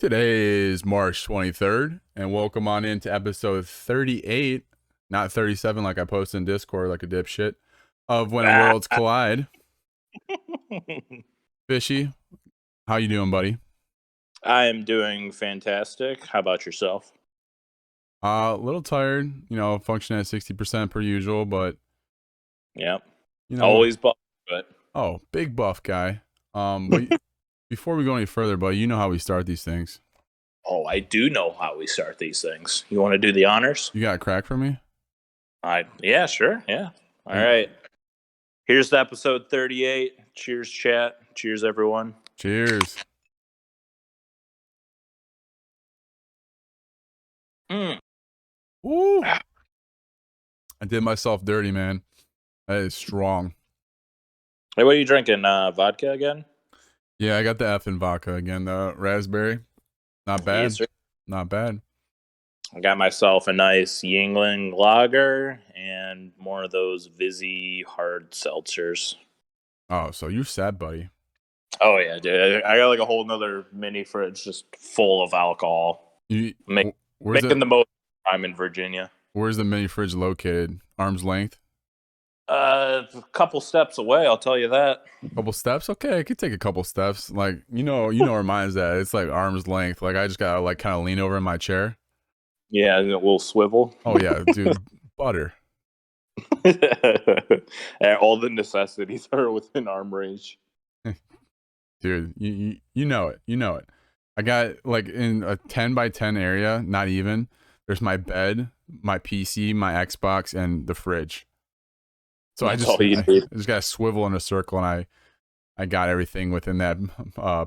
Today is March 23rd, and welcome on into episode 38, not 37 like I posted in Discord like a dipshit, of When Worlds Collide. Fishy, how you doing, buddy? I am doing fantastic. How about yourself? A little tired, functioning at 60% per usual, but Yep. you know, Always buff, but big buff guy. But before we go any further, buddy, you know how we start these things. I do know how we start these things. You want to do the honors? You got a crack for me? Yeah, sure. Yeah. All right. Here's the episode 38. Cheers, chat. Cheers, everyone. Cheers. Ooh. I did myself dirty, man. That is strong. Hey, what are you drinking? Vodka again? Yeah, I got the F in vodka again. The raspberry. Not bad. Yes, sir. Not bad. I got myself a nice Yingling lager and more of those Vizzy hard seltzers. Oh, so you're sad, buddy. Oh, yeah, dude. I got like a whole nother mini fridge just full of alcohol. Making the most I'm in Virginia. Where's the mini fridge located? Arm's length? A couple steps away, I'll tell you that. Couple steps? Okay, I could take a couple steps. Like, you know where mine's at. It's like arm's length. Like, I just gotta like kind of lean over in my chair. Yeah, a little swivel. Oh yeah, dude, butter. All the necessities are within arm range. Dude, you know it. You know it. I got like in a 10 by 10 area, not even. There's my bed, my PC, my Xbox, and the fridge. So I just got to swivel in a circle, and I got everything within that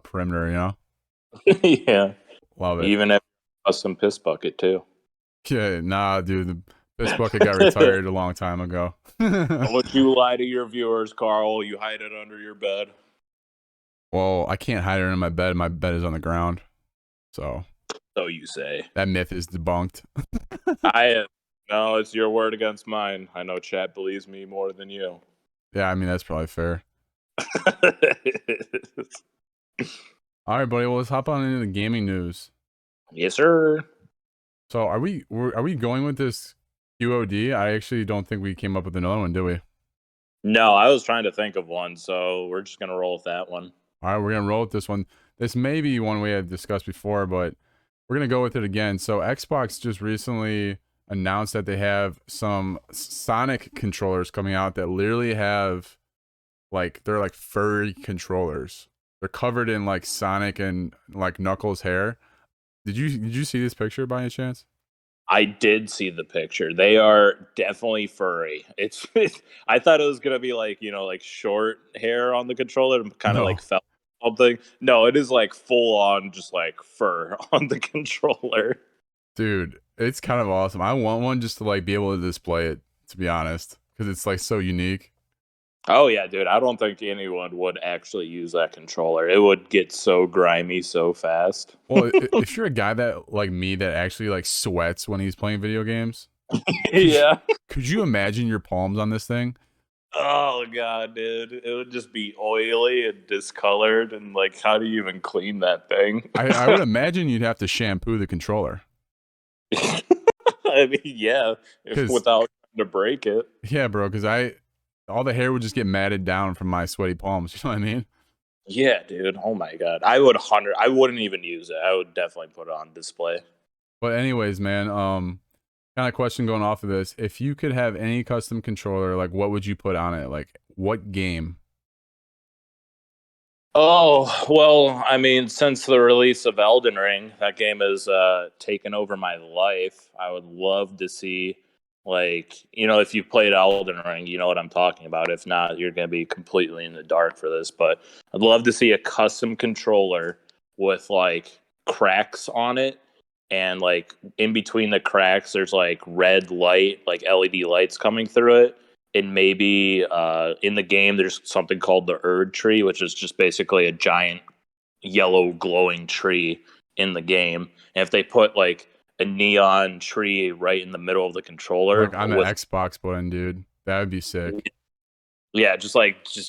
perimeter, Yeah. Love it. Even if custom piss bucket too. Yeah, nah, dude, the piss bucket got retired a long time ago. Don't you lie to your viewers, Carl. You hide it under your bed. Well, I can't hide it in my bed. My bed is on the ground. So You say. That myth is debunked. No, it's your word against mine. I know chat believes me more than you. Yeah, I mean, that's probably fair. All right, buddy. Well, let's hop on into the gaming news. Yes, sir. So are we going with this QOD? I actually don't think we came up with another one, do we? No, I was trying to think of one, so we're just going to roll with that one. All right, we're going to roll with this one. This may be one we had discussed before, but we're going to go with it again. So Xbox just recently announced that they have some Sonic controllers coming out that literally have they're like furry controllers. They're covered in like Sonic and like Knuckles hair. Did you see this picture by any chance? I did see the picture. They are definitely furry. I thought it was gonna be like like short hair on the controller, kind of like felt something. No, it is like full on, just like fur on the controller. Dude, it's kind of awesome. I want one just to like be able to display it, to be honest, because it's like so unique. Oh yeah, dude. I don't think anyone would actually use that controller. It would get so grimy so fast. Well, if you're a guy that like me that actually like sweats when he's playing video games, yeah. Could you imagine your palms on this thing? Oh god, dude. It would just be oily and discolored, and like how do you even clean that thing? I would imagine you'd have to shampoo the controller. I mean, yeah, without trying to break it. Yeah, bro, because all the hair would just get matted down from my sweaty palms. You know what I mean? Yeah, dude. Oh my god, I wouldn't even use it. I would definitely put it on display. But anyways, man, kind of question going off of this: if you could have any custom controller, like what would you put on it? Like what game? Oh, well, I mean, since the release of Elden Ring, that game has taken over my life. I would love to see, like, if you've played Elden Ring, you know what I'm talking about. If not, you're going to be completely in the dark for this. But I'd love to see a custom controller with, like, cracks on it. And, like, in between the cracks, there's, like, red light, like LED lights coming through it. And maybe in the game, there's something called the Erd tree, which is just basically a giant yellow glowing tree in the game. And if they put like a neon tree right in the middle of the controller, like on the Xbox button, dude, that would be sick. Yeah, just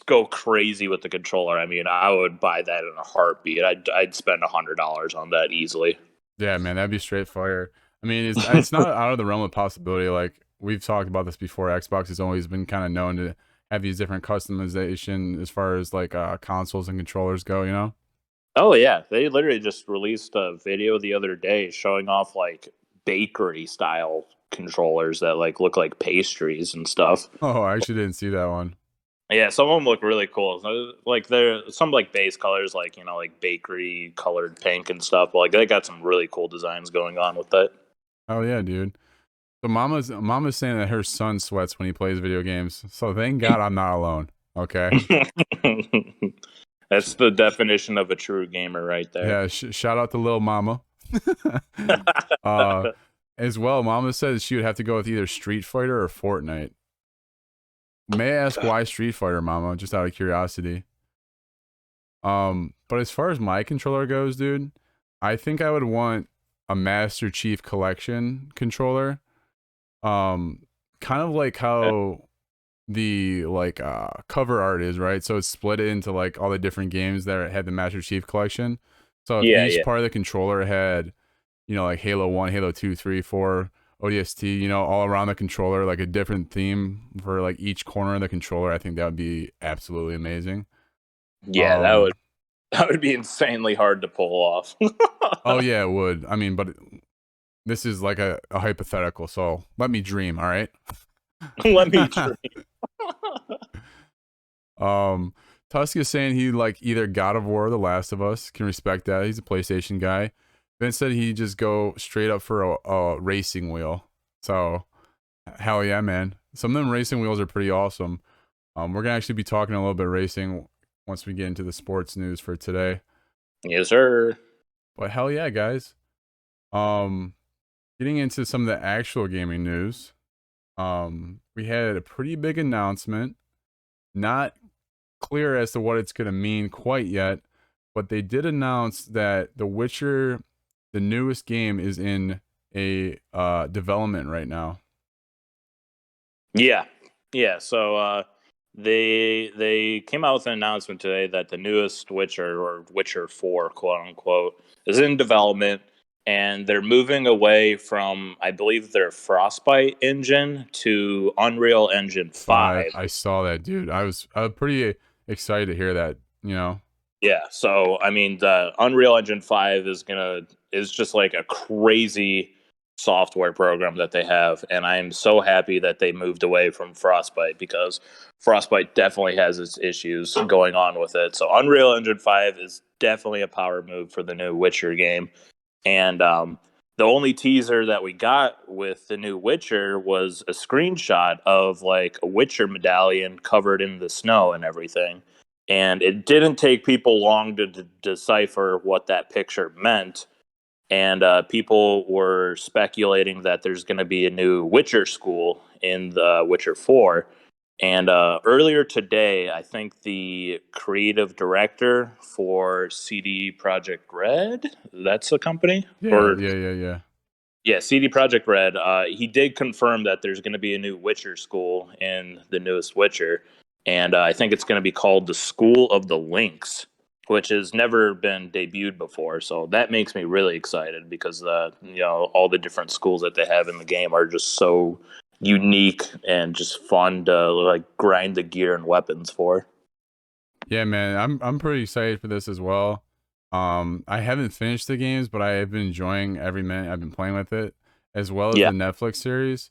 go crazy with the controller. I mean, I would buy that in a heartbeat. I'd spend $100 on that easily. Yeah, man, that'd be straight fire. I mean, it's not out of the realm of possibility. Like we've talked about this before. Xbox has always been kind of known to have these different customization as far as like consoles and controllers go. You know? Oh yeah, they literally just released a video the other day showing off like bakery style controllers that like look like pastries and stuff. Oh, I actually didn't see that one. Yeah, some of them look really cool. Like they're some like base colors, like like bakery colored pink and stuff. But, like they got some really cool designs going on with that. Oh yeah, dude. So mama's saying that her son sweats when he plays video games. So thank God I'm not alone. Okay. That's the definition of a true gamer, right there. Yeah. Shout out to little mama. uh, as well, mama says she would have to go with either Street Fighter or Fortnite. May I ask why Street Fighter, mama? Just out of curiosity. But as far as my controller goes, dude, I think I would want a Master Chief Collection controller. Kind of like how the like cover art is, right? So it's split into like all the different games that had the Master Chief Collection. So if Yeah, each yeah, part of the controller had, like Halo 1, Halo 2, 3, 4, ODST, all around the controller, like a different theme for like each corner of the controller, I think that would be absolutely amazing. yeah. That Um would that would be insanely hard to pull off. oh yeah, it would. I mean, but this is like a hypothetical, so let me dream, all right? Let me dream. Tusk is saying he like either God of War or The Last of Us. Can respect that. He's a PlayStation guy. Vince said he'd just go straight up for a racing wheel. So hell yeah, man. Some of them racing wheels are pretty awesome. We're gonna actually be talking a little bit of racing once we get into the sports news for today. Yes, sir. But hell yeah, guys. Um, Getting into some of the actual gaming news. We had a pretty big announcement. Not clear as to what it's going to mean quite yet, but they did announce that The Witcher, the newest game, is in a development right now. Yeah, yeah. So they came out with an announcement today that the newest Witcher, or Witcher 4, quote unquote, is in development, and they're moving away from, I believe, their Frostbite engine to Unreal Engine 5. I saw that, dude. I was pretty excited to hear that. Yeah, so I mean, the Unreal Engine 5 is just like a crazy software program that they have, and I am so happy that they moved away from Frostbite, because Frostbite definitely has its issues going on with it. So Unreal Engine 5 is definitely a power move for the new Witcher game. And the only teaser that we got with the new Witcher was a screenshot of like a Witcher medallion covered in the snow and everything. And it didn't take people long to decipher what that picture meant. And people were speculating that there's going to be a new Witcher school in the Witcher 4. And earlier today, I think the creative director for CD Projekt Red, that's the company? Yeah, Or yeah, yeah, yeah. yeah, CD Projekt Red. He did confirm that there's going to be a new Witcher school in the newest Witcher, and I think it's going to be called the School of the Lynx, which has never been debuted before. So that makes me really excited, because all the different schools that they have in the game are just so unique and just fun to like grind the gear and weapons for. Yeah, man. I'm pretty excited for this as well. I haven't finished the games, but I have been enjoying every minute I've been playing with it, as well as Yeah. the Netflix series.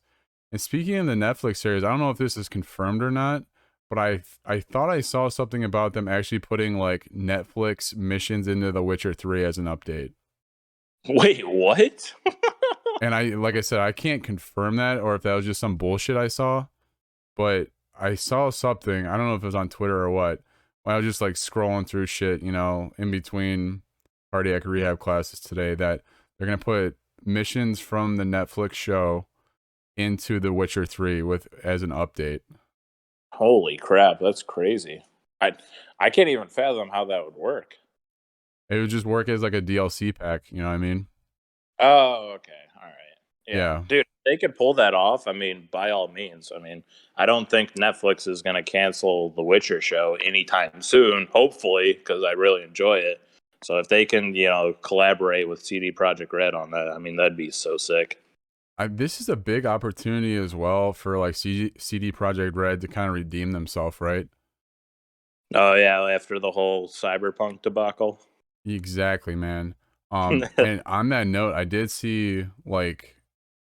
And speaking of the Netflix series, I don't know if this is confirmed or not, but I thought I saw something about them actually putting like Netflix missions into The Witcher 3 as an update. Wait, what? And like I said, I can't confirm that or if that was just some bullshit I saw, but I saw something. I don't know if it was on Twitter or what. When I was just like scrolling through shit, in between cardiac rehab classes today, that they're gonna put missions from the Netflix show into The Witcher 3 with as an update. Holy crap, that's crazy. I can't even fathom how that would work. It would just work as like a DLC pack, you know what I mean? Oh, okay. All right. Yeah. Yeah. Dude, they could pull that off, I mean, by all means. I mean, I don't think Netflix is going to cancel the Witcher show anytime soon, hopefully, because I really enjoy it. So if they can, collaborate with CD Projekt Red on that, I mean, that'd be so sick. This is a big opportunity as well for like CD Projekt Red to kind of redeem themselves, right? Oh yeah, after the whole Cyberpunk debacle. Exactly, man. And on that note, I did see like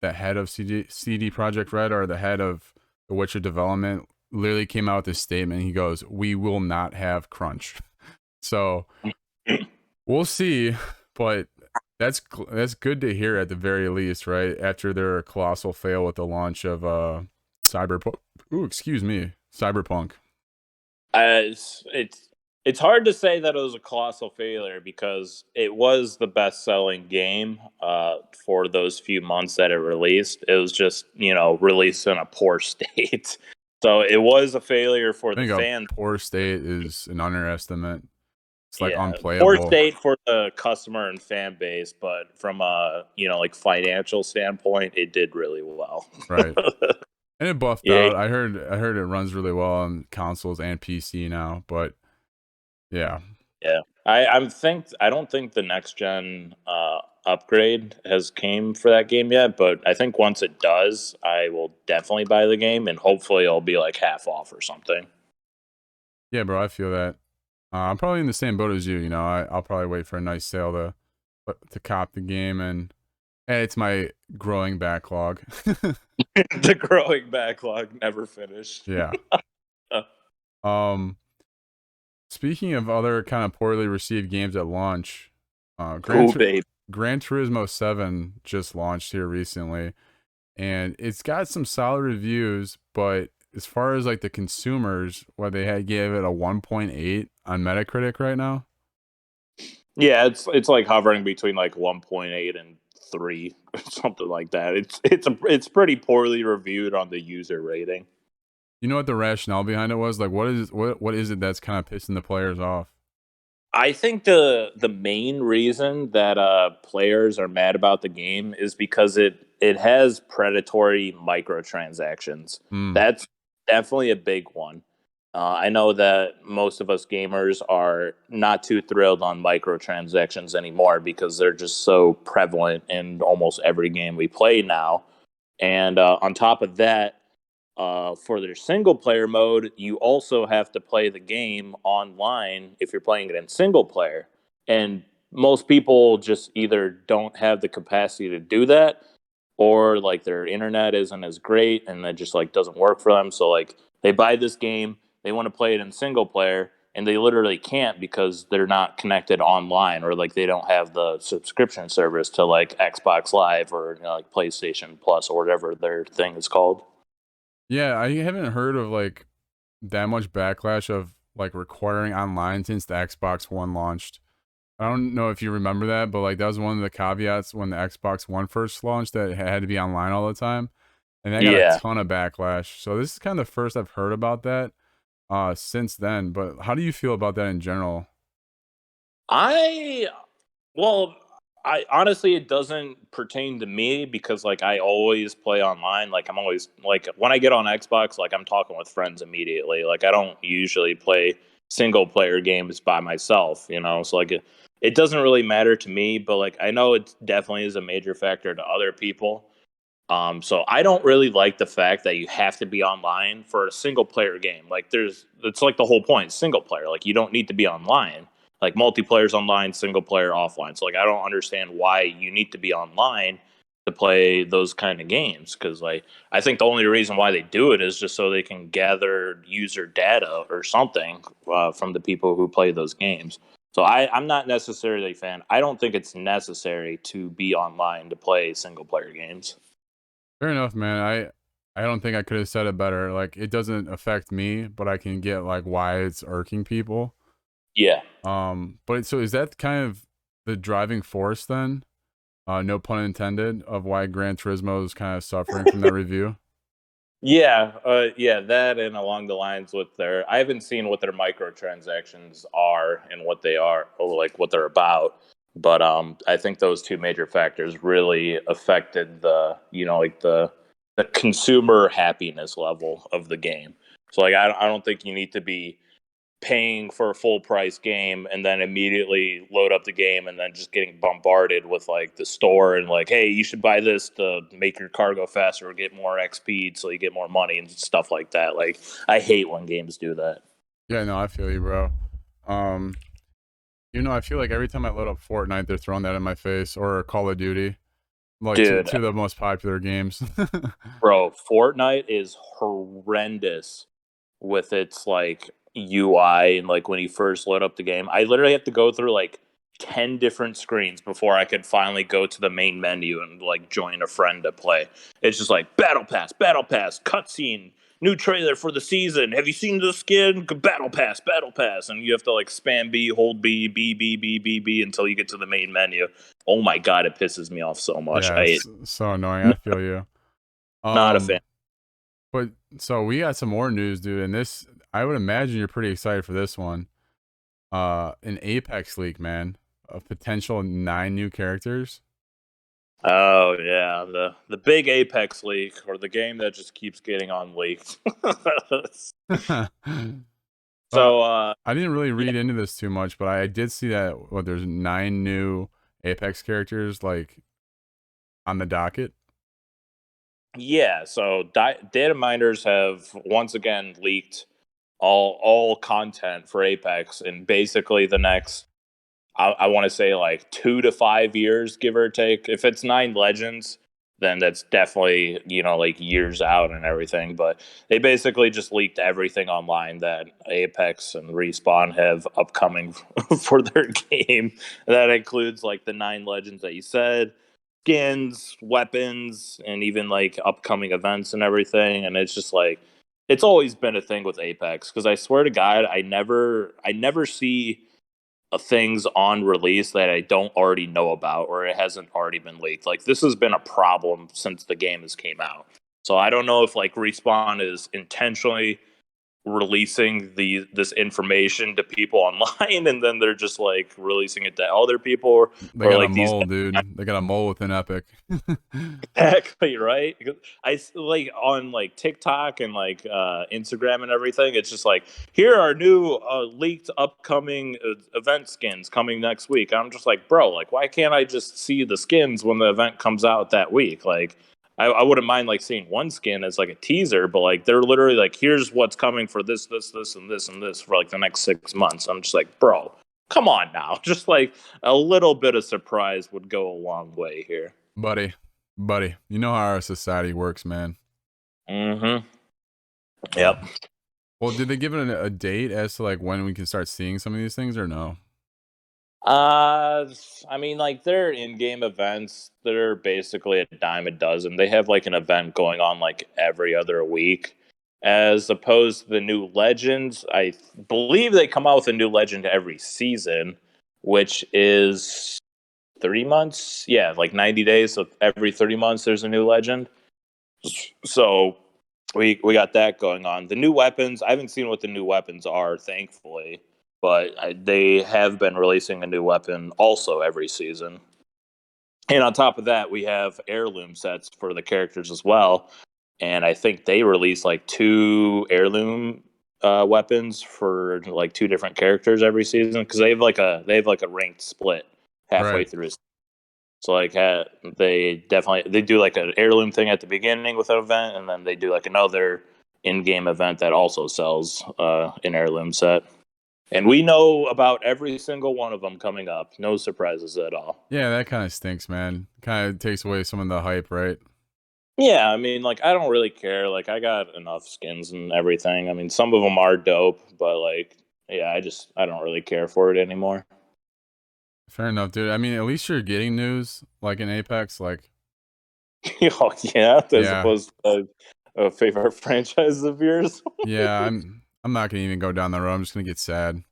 the head of CD Projekt Red, or the head of the Witcher development, literally came out with this statement. He goes, "We will not have crunch." So we'll see, but that's good to hear at the very least, right? After their colossal fail with the launch of Cyberpunk. Ooh, excuse me, Cyberpunk. It's hard to say that it was a colossal failure because it was the best selling game for those few months that it released. It was just released in a poor state, so it was a failure for I the think a fans. poor state is an underestimate. It's like Yeah, poor unplayable, state for the customer and fan base, but from a like financial standpoint, it did really well. right? And it buffed Yeah, out. I heard it runs really well on consoles and PC now, but yeah. yeah. I don't think the next gen upgrade has came for that game yet, but I think once it does, I will definitely buy the game, and hopefully it'll be like half off or something. Yeah, bro, I feel that. I'm probably in the same boat as you. I'll probably wait for a nice sale to cop the game and add it to my growing backlog. The growing backlog never finished. Yeah. Um, Speaking of other kind of poorly received games at launch, Oh babe. Gran Turismo 7 just launched here recently, and it's got some solid reviews, but as far as like the consumers, what they had gave it a 1.8 on Metacritic right now. Yeah, it's like hovering between like 1.8 and 3 or something like that. It's pretty poorly reviewed on the user rating. You know what the rationale behind it was? Like, what is it that's kind of pissing the players off? I think the main reason that players are mad about the game is because it has predatory microtransactions. Hmm. That's definitely a big one. I know that most of us gamers are not too thrilled on microtransactions anymore because they're just so prevalent in almost every game we play now. And on top of that, for their single player mode, you also have to play the game online if you're playing it in single player. And most people just either don't have the capacity to do that, or like their internet isn't as great and it just like doesn't work for them. So like they buy this game, they want to play it in single player, and they literally can't because they're not connected online, or like they don't have the subscription service to like Xbox Live or like PlayStation Plus or whatever their thing is called. Yeah, I haven't heard of like that much backlash of like requiring online since the Xbox One launched. I don't know if you remember that, but like that was one of the caveats when the Xbox One first launched, that it had to be online all the time, and that got a Yeah. ton of backlash. So this is kind of the first I've heard about that since then. But how do you feel about that in general? I well, I honestly it doesn't pertain to me because like I always play online. Like I'm always like when I get on Xbox, like I'm talking with friends immediately. Like I don't usually play single player games by myself. So like it doesn't really matter to me, but like I know it definitely is a major factor to other people. So I don't really like the fact that you have to be online for a single player game. Like it's like the whole point, single player. Like you don't need to be online. Like multiplayer's online, single player offline. So like I don't understand why you need to be online to play those kind of games. Cause like I think the only reason why they do it is just so they can gather user data or something from the people who play those games. So I'm not necessarily a fan. I don't think it's necessary to be online to play single player games. Fair enough, man. I don't think I could have said it better. Like it doesn't affect me, but I can get like why it's irking people. Yeah. But so is that kind of the driving force then? No pun intended, of why Gran Turismo is kind of suffering from that review. Yeah, that and along the lines with I haven't seen what their microtransactions are and what they are, or like what they're about. But I think those two major factors really affected the like the consumer happiness level of the game. So like I don't think you need to be paying for a full price game and then immediately load up the game and then just getting bombarded with like the store and like, hey, you should buy this to make your car go faster or get more XP so you get more money and stuff like that. Like I hate when games do that. Yeah, no, I feel you, bro. Um, I feel like every time I load up Fortnite, they're throwing that in my face, or Call of Duty, like Dude, two of the most popular games. bro, Fortnite is horrendous with its like UI and like when you first load up the game. I literally have to go through like 10 different screens before I could finally go to the main menu and like join a friend to play. It's just like battle pass, cutscene, new trailer for the season. Have you seen the skin? Battle pass. And you have to like spam B, hold B until you get to the main menu. Oh my God, it pisses me off so much. Yeah, it's so annoying. I feel you. Not a fan. But so we got some more news, dude, and this I would imagine you're pretty excited for this one. An Apex leak, man. A potential 9 new characters. Oh yeah, the big Apex leak, or the game that just keeps getting on leaked. So I didn't really yeah, read into this too much, but I did see that there's 9 new Apex characters like on the docket. yeah. So data miners have once again leaked all content for Apex, and basically the next I want to say like 2 to 5 years, give or take. If it's 9 legends, then that's definitely like years out and everything. But they basically just leaked everything online that Apex and Respawn have upcoming for their game. That includes like the 9 legends that you said, skins, weapons, and even like upcoming events and everything. And it's just like it's always been a thing with Apex because I swear to God, I never see things on release that I don't already know about or it hasn't already been leaked. Like this has been a problem since the game has came out. So I don't know if like Respawn is intentionally releasing this information to people online and then they're just like releasing it to other people They or got a like these mole, dude. They got a mole within Epic. exactly right. Like on like TikTok and like Instagram and everything. It's just like here are new leaked upcoming event skins coming next week. I'm just like, bro, like why can't I just see the skins when the event comes out that week? Like I wouldn't mind like seeing one skin as like a teaser, but like they're literally like, here's what's coming for this, and this for like the next 6 months. I'm just like, bro, come on now. Just like a little bit of surprise would go a long way here. buddy, you know how our society works, man. Mm-hmm. Yep. Well, did they give it a date as to like when we can start seeing some of these things or no? I mean, like they're in-game events that are basically a dime a dozen. They have like an event going on like every other week, as opposed to the new legends. I believe they come out with a new legend every season, which is 3 months. Yeah, like 90 days. So every 30 months, there's a new legend. So we got that going on. The new weapons, I haven't seen what the new weapons are, thankfully, but they have been releasing a new weapon also every season. And on top of that, we have heirloom sets for the characters as well. And I think they release like 2 heirloom weapons for like 2 different characters every season because they have like a ranked split halfway Right. through. So like they do like an heirloom thing at the beginning with an event, and then they do like another in-game event that also sells an heirloom set. And we know about every single one of them coming up. No surprises at all. Yeah, that kind of stinks, man. Kind of takes away some of the hype, right? Yeah, I mean, like I don't really care. Like I got enough skins and everything. I mean, some of them are dope, but like, yeah, I don't really care for it anymore. Fair enough, dude. I mean, at least you're getting news like in Apex. Like, Oh yeah, as yeah, opposed to a favorite franchise of yours. yeah. I'm not gonna even go down that road. I'm just gonna get sad.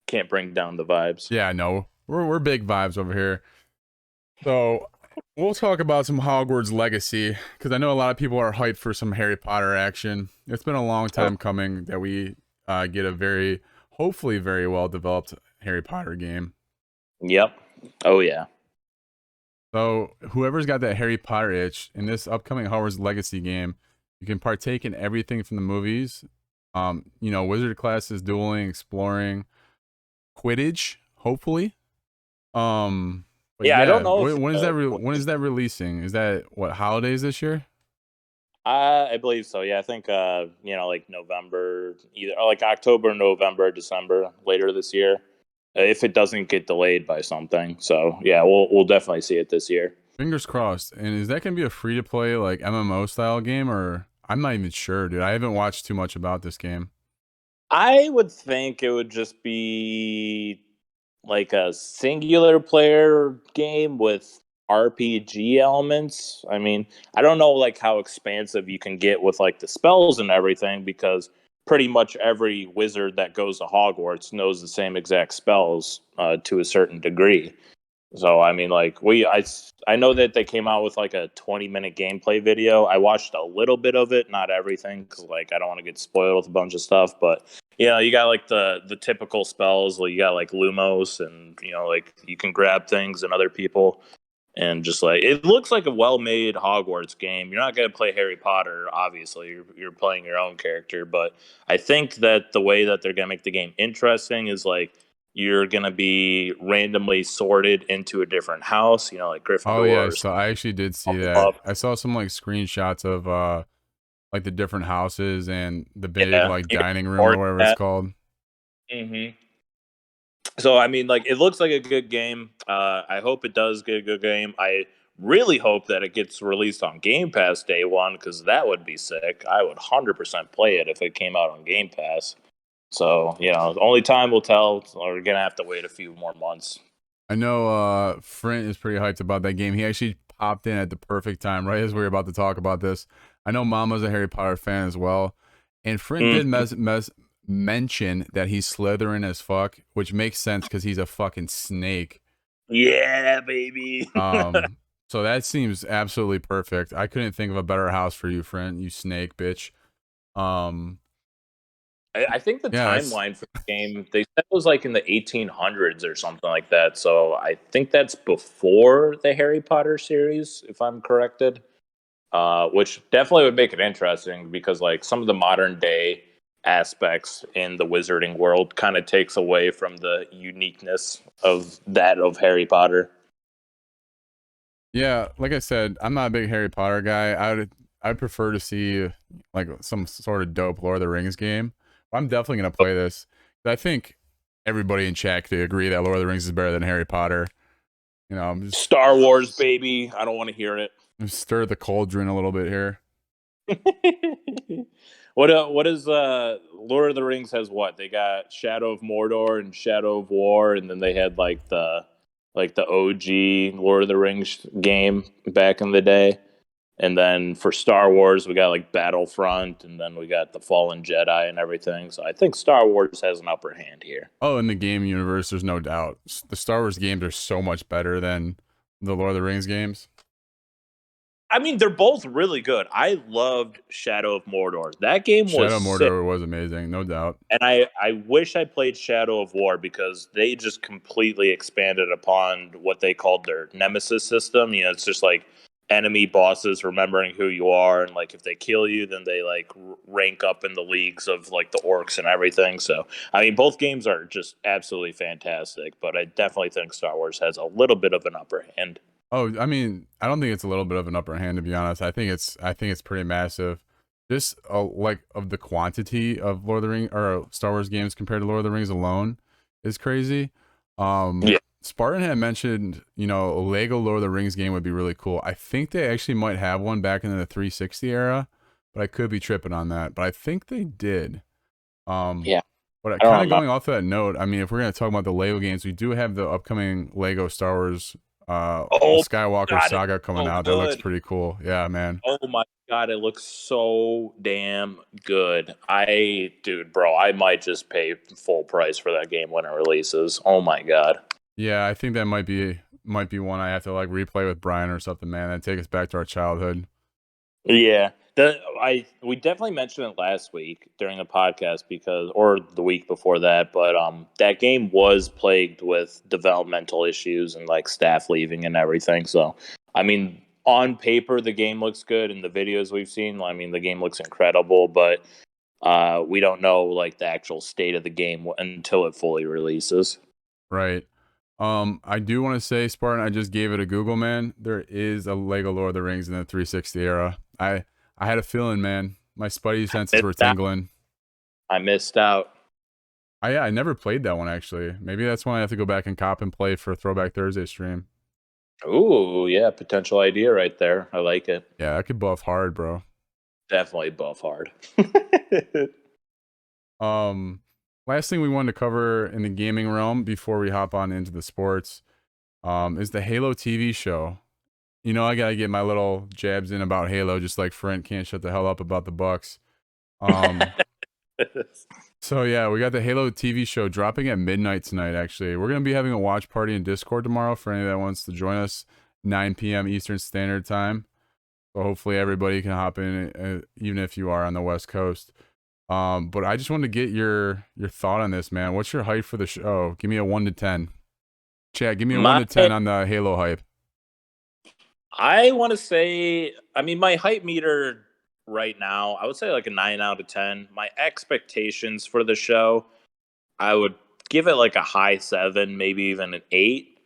Can't bring down the vibes. Yeah, no, we're big vibes over here. So we'll talk about some Hogwarts Legacy because I know a lot of people are hyped for some Harry Potter action. It's been a long Oh, time coming that we get a hopefully very well developed Harry Potter game. Yep. Oh yeah. So whoever's got that Harry Potter itch in this upcoming Hogwarts Legacy game, you can partake in everything from the movies. Wizard classes, dueling, exploring, Quidditch, hopefully. But Yeah, I don't yeah, know if when is that releasing? Is that what, holidays this year? I believe so. Yeah, I think like November, either like October, November, December later this year, if it doesn't get delayed by something. So yeah, we'll definitely see it this year. Fingers crossed. And is that gonna be a free to play like MMO style game, or I'm not even sure, dude. I haven't watched too much about this game. I would think it would just be like a singular player game with RPG elements. I mean, I don't know like how expansive you can get with like the spells and everything because pretty much every wizard that goes to Hogwarts knows the same exact spells to a certain degree. So I mean, like I know that they came out with like a 20-minute gameplay video. I watched a little bit of it, not everything, because like I don't want to get spoiled with a bunch of stuff. But you got like the typical spells. Like, you got like Lumos, and like you can grab things and other people, and just like it looks like a well-made Hogwarts game. You're not going to play Harry Potter, obviously. You're playing your own character, but I think that the way that they're going to make the game interesting is like you're going to be randomly sorted into a different house, like Oh Gryffindor yeah, or so I actually did see that. Hufflepuff. I saw some like screenshots of like the different houses and the big Yeah, like you can dining room or sort whatever it's that. called. hmm So I mean, like it looks like a good game. I hope it does get a good game. I really hope that it gets released on Game Pass day one because that would be sick. I would 100% play it if it came out on Game Pass. So only time will tell. We're gonna have to wait a few more months. I know Frint is pretty hyped about that game. He actually popped in at the perfect time, right as we were about to talk about this. I know Mama's a Harry Potter fan as well. And Frint did Mhm. mention that he's Slytherin as fuck, which makes sense because he's a fucking snake. Yeah, baby. Um, so that seems absolutely perfect. I couldn't think of a better house for you, Frint, you snake bitch. Um, I think the yeah, that's timeline for the game, they said it was like in the 1800s or something like that. So I think that's before the Harry Potter series, if I'm corrected. Which definitely would make it interesting because like some of the modern day aspects in the wizarding world kind of takes away from the uniqueness of that of Harry Potter. yeah. Like I said, I'm not a big Harry Potter guy. I'd prefer to see like some sort of dope Lord of the Rings game. I'm definitely gonna play this. I think everybody in chat could agree that Lord of the Rings is better than Harry Potter. I'm just Star Wars, baby. I don't want to hear it. stir the cauldron a little bit here. What is Lord of the Rings has what? They got Shadow of Mordor and Shadow of War, and then they had like the OG Lord of the Rings game back in the day. And then for Star Wars, we got like Battlefront, and then we got the Fallen Jedi and everything. So I think Star Wars has an upper hand here. Oh, in the game universe, there's no doubt. The Star Wars games are so much better than the Lord of the Rings games. I mean, they're both really good. I loved Shadow of Mordor. That game was Shadow of sick. Mordor was amazing, no doubt. And I wish I played Shadow of War because they just completely expanded upon what they called their nemesis system. It's just like enemy bosses remembering who you are, and like if they kill you, then they like rank up in the leagues of like the orcs and everything. So I mean, both games are just absolutely fantastic, but I definitely think Star Wars has a little bit of an upper hand. Oh, I mean, I don't think it's a little bit of an upper hand, to be honest. I think it's pretty massive. Just like of the quantity of Lord of the Rings or Star Wars games compared to Lord of the Rings alone is crazy. Yeah. Spartan had mentioned, a Lego Lord of the Rings game would be really cool. I think they actually might have one back in the 360 era, but I could be tripping on that. But I think they did. Um, Yeah. but I don't kind of remember. going off that note, I mean, if we're gonna talk about the Lego games, we do have the upcoming Lego Star Wars, the Oh Skywalker God, it's saga coming so out. That looks good. pretty cool. Yeah, man. Oh my God, it looks so damn good. Dude, bro, I might just pay full price for that game when it releases. Oh my God. Yeah, I think that might be one I have to like replay with Brian or something, man, and take us back to our childhood. Yeah. We definitely mentioned it last week during the podcast or the week before that, but that game was plagued with developmental issues and like staff leaving and everything. So I mean, on paper the game looks good, and the videos we've seen, I mean, the game looks incredible, but we don't know like the actual state of the game until it fully releases. Right. I do want to say, Spartan, I just gave it a Google, man. There is a Lego Lord of the Rings in the 360 era. I had a feeling, man. My spidey senses were Missed out. tingling. I missed out. I never played that one actually. Maybe that's one I have to go back and cop and play for Throwback Thursday stream. Ooh, yeah, potential idea right there. I like it. Yeah, I could buff hard, bro. Definitely buff hard. Last thing we wanted to cover in the gaming realm before we hop on into the sports, is the Halo TV show. You know, I gotta get my little jabs in about Halo, just like Front can't shut the hell up about the Bucks. So yeah, we got the Halo TV show dropping at midnight tonight. Actually, we're gonna be having a watch party in Discord tomorrow for any that wants to join us, 9 p.m. Eastern Standard Time. So hopefully everybody can hop in, even if you are on the West Coast. But I just wanted to get your thought on this, man. What's your hype for the show? Give me a 1 to 10. Chad, give me a 1 to 10 on the Halo hype. I want to say, I mean, my hype meter right now, I would say like a 9 out of 10. My expectations for the show, I would give it like a high 7, maybe even an 8.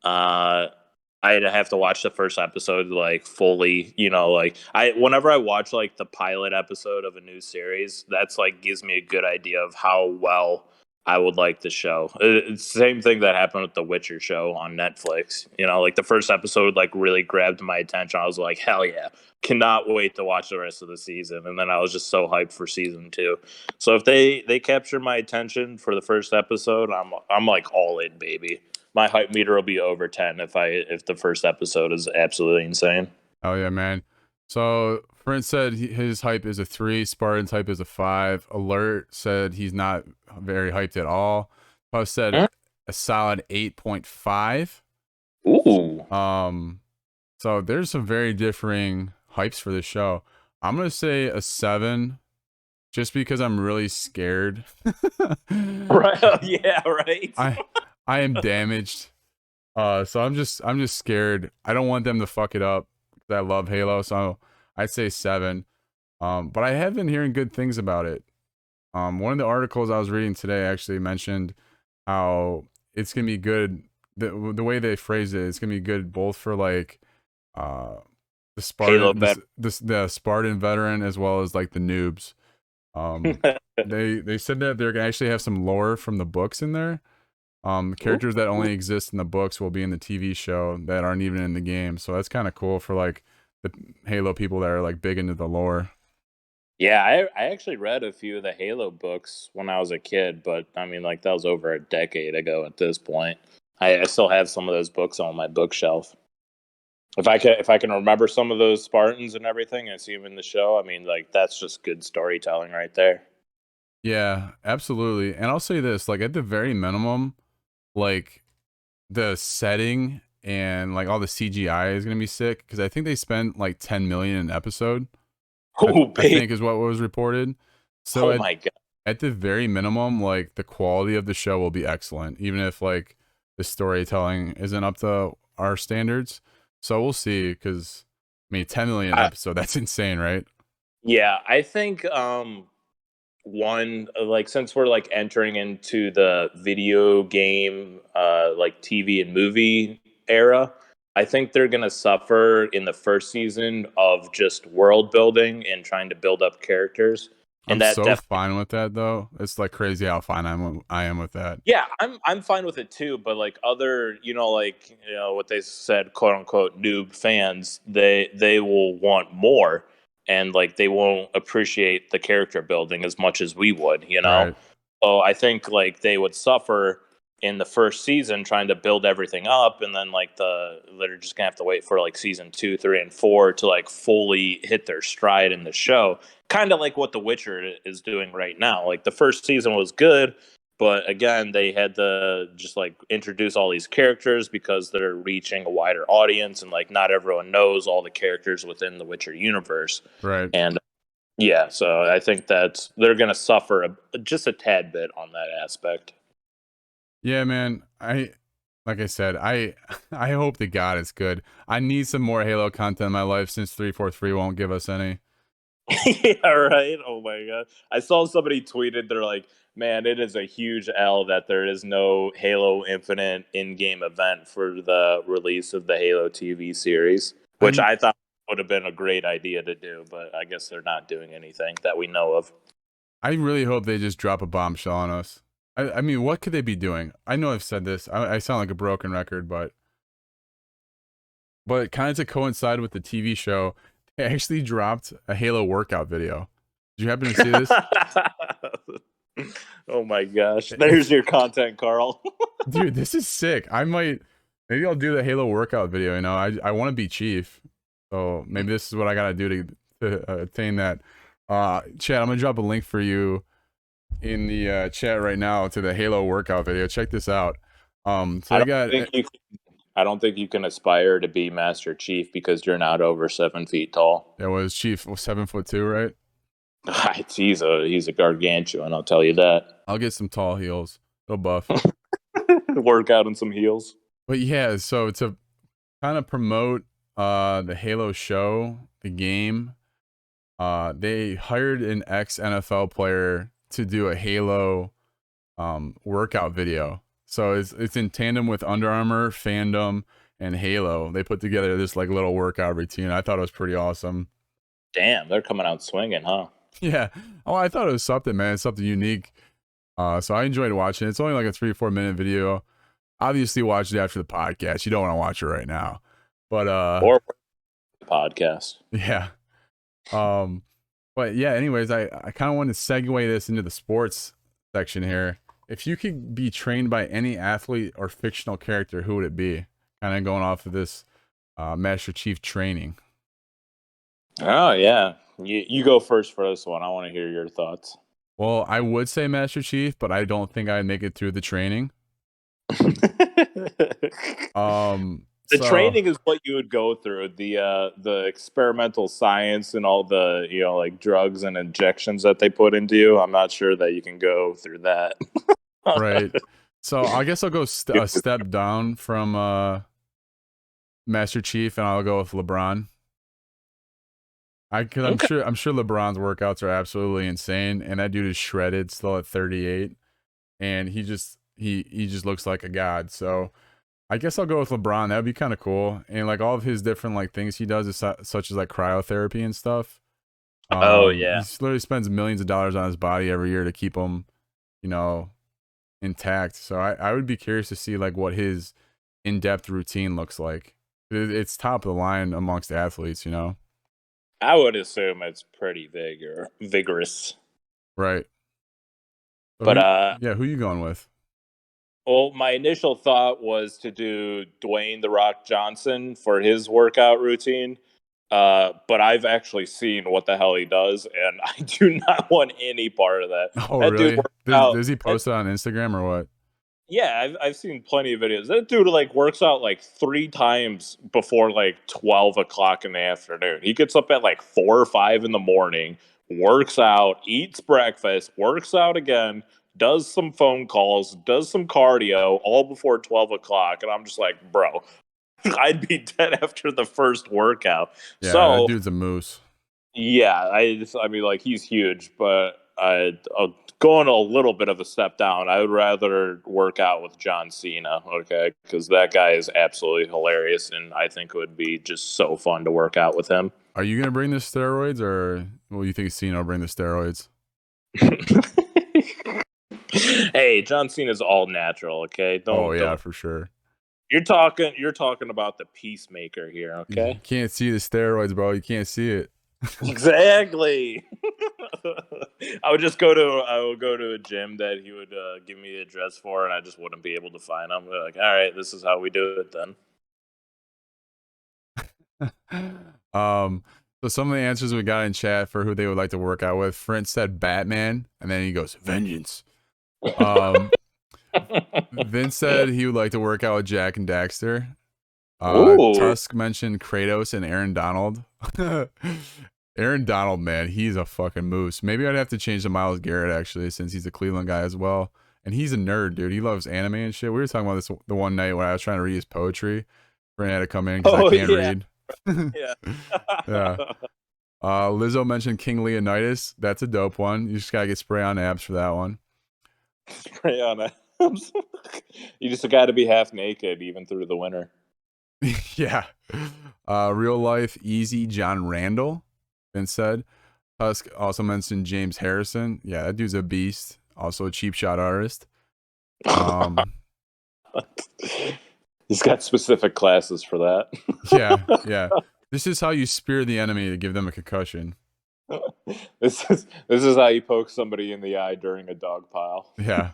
I'd have to watch the first episode like fully, like whenever I watch like the pilot episode of a new series, that's like gives me a good idea of how well I would like the show. It's the same thing that happened with the Witcher show on Netflix. Like the first episode like really grabbed my attention. I was like, hell yeah, cannot wait to watch the rest of the season. And then I was just so hyped for season 2. So if they capture my attention for the first episode, I'm like all in, baby. My hype meter will be over 10 if the first episode is absolutely insane. Oh yeah, man. So Front said his hype is a 3. Spartan's hype is a 5. Alert said he's not very hyped at all. Puff said a solid 8.5. Ooh. So there's some very differing hypes for this show. I'm gonna say a 7, just because I'm really scared. Right? Yeah, right. I am damaged. So I'm just scared. I don't want them to fuck it up, because I love Halo. So I'd say 7. But I have been hearing good things about it. One of the articles I was reading today actually mentioned how it's gonna be good. The way they phrased it, it's gonna be good both for like the Spartan, the Spartan veteran, as well as like the noobs. They said that they're gonna actually have some lore from the books in there. Characters that only exist in the books will be in the TV show that aren't even in the game. So that's kind of cool for like the Halo people that are like big into the lore. Yeah, I actually read a few of the Halo books when I was a kid, but I mean, like that was over a decade ago at this point. I still have some of those books on my bookshelf. If I can remember some of those Spartans and everything, I see them in the show. I mean, like that's just good storytelling right there. Yeah, absolutely. And I'll say this, like at the very minimum, like the setting and like all the CGI is gonna be sick, because I think they spent like 10 million an episode. I think is what was reported. So my god! At the very minimum, like the quality of the show will be excellent, even if like the storytelling isn't up to our standards. So we'll see, because I mean 10 million episode, that's insane, right? Yeah, I think one, like since we're like entering into the video game like TV and movie era, I think they're gonna suffer in the first season of just world building and trying to build up characters. And I'm so fine with that though. It's like crazy how fine I am with that. Yeah, I'm fine with it too, but like other, what they said, quote unquote noob fans, they will want more, and like they won't appreciate the character building as much as we would, Right. So I think like they would suffer in the first season trying to build everything up, and then like they're just gonna have to wait for like season 2, 3, and 4 to like fully hit their stride in the show. Kind of like what The Witcher is doing right now. Like the first season was good, But again, they had to just like introduce all these characters because they're reaching a wider audience, and like not everyone knows all the characters within the Witcher universe. Right. And yeah, so I think that they're going to suffer just a tad bit on that aspect. Yeah, man. Like I said, I hope to God it's good. I need some more Halo content in my life since 343 won't give us any. Yeah, right. Oh my god, I saw somebody tweeted. They're like, "Man, it is a huge L that there is no Halo Infinite in-game event for the release of the Halo TV series," which I'm I thought would have been a great idea to do, but I guess they're not doing anything that we know of. I really hope they just drop a bombshell on us. I mean, what could they be doing? I know I've said this. I sound like a broken record, but kind of to coincide with the TV show, they actually dropped a Halo workout video. Did you happen to see this? Oh my gosh, It's there's your content, Carl. dude, this is sick. Maybe I'll do the Halo workout video. You know, I want to be chief, so maybe this is what I gotta do to attain that. Chad, I'm gonna drop a link for you in the chat right now to the Halo workout video. Check this out. So I I don't got think you. I don't think you can aspire to be Master Chief because you're not over 7 feet tall. that was Chief 7'2", right? He's a gargantuan. I'll tell you that. I'll get some tall heels. Go buff. Work out in some heels. But yeah, so to kind of promote the Halo show, the game, they hired an ex NFL player to do a Halo workout video. So it's in tandem with Under Armour, Fandom, and Halo. They put together this like little workout routine. I thought it was pretty awesome. Damn, they're coming out swinging, huh? Yeah. Oh, I thought it was something, man. It's something unique. So I enjoyed watching it. It's only like a 3-4 minute video. Obviously, watch it after the podcast. You don't want to watch it right now. But Or podcast. yeah. But yeah, anyways, I kind of want to segue this into the sports section here. If you could be trained by any athlete or fictional character, who would it be? Kind of going off of this Master Chief training. Oh yeah, you go first for this one. I want to hear your thoughts. Well, I would say Master Chief, but I don't think I'd make it through the training. The training is what you would go through. The experimental science and all the like drugs and injections that they put into you. I'm not sure that you can go through that. Right. So I guess I'll go a step down from Master Chief, and I'll go with LeBron. Because I'm sure LeBron's workouts are absolutely insane, and that dude is shredded still at 38, and he just looks like a god. So I guess I'll go with LeBron. That would be kind of cool, and like all of his different like things he does, such as like cryotherapy and stuff. Oh yeah, he literally spends millions of dollars on his body every year to keep him, intact. So I would be curious to see like what his in-depth routine looks like. It's top of the line amongst athletes, I would assume it's pretty vigorous. Right. So But who you going with? well, my initial thought was to do Dwayne "The Rock" Johnson for his workout routine. But I've actually seen what the hell he does, and I do not want any part of that. Oh, That really? dude Does he post it on Instagram or what? Yeah, I've seen plenty of videos. That dude like works out like 3 times before like 12 o'clock in the afternoon. He gets up at like 4 or 5 in the morning, works out, eats breakfast, works out again, does some phone calls, does some cardio, all before 12 o'clock. And I'm just like, bro, I'd be dead after the first workout. Yeah, So that dude's a moose. yeah, I mean, like he's huge, but going a little bit of a step down. I would rather work out with John Cena, okay, because that guy is absolutely hilarious, and I think it would be just so fun to work out with him. Are you gonna bring the steroids, or will you think Cena will bring the steroids? Hey, John Cena's all natural, okay? Don't. For sure. You're talking about the Peacemaker here, okay? You can't see the steroids, bro. You can't see it. Exactly. I would go to a gym that he would give me the address for, and I just wouldn't be able to find him. They're like, all right, this is how we do it then. So some of the answers we got in chat for who they would like to work out with. Front said Batman, and then he goes Vengeance. Um, Vince said he would like to work out with Jack and Daxter. Ooh. Tusk mentioned Kratos and Aaron Donald. Aaron Donald, man, he's a fucking moose. Maybe I'd have to change to Myles Garrett actually, since he's a Cleveland guy as well. And he's a nerd, dude. He loves anime and shit. We were talking about this the one night when I was trying to read his poetry. Brandon had to come in because I Oh can't yeah, read. yeah. Yeah. Lizzo mentioned King Leonidas. That's a dope one. You just gotta get spray on abs for that one. Spray on it. You just got to be half naked even through the winter. Yeah. Real life easy John Randall, Vince said. Tusk also mentioned James Harrison. Yeah, that dude's a beast. Also a cheap shot artist. Um, He's got specific classes for that. yeah, yeah. This is how you spear the enemy to give them a concussion. This is how you poke somebody in the eye during a dog pile. Yeah.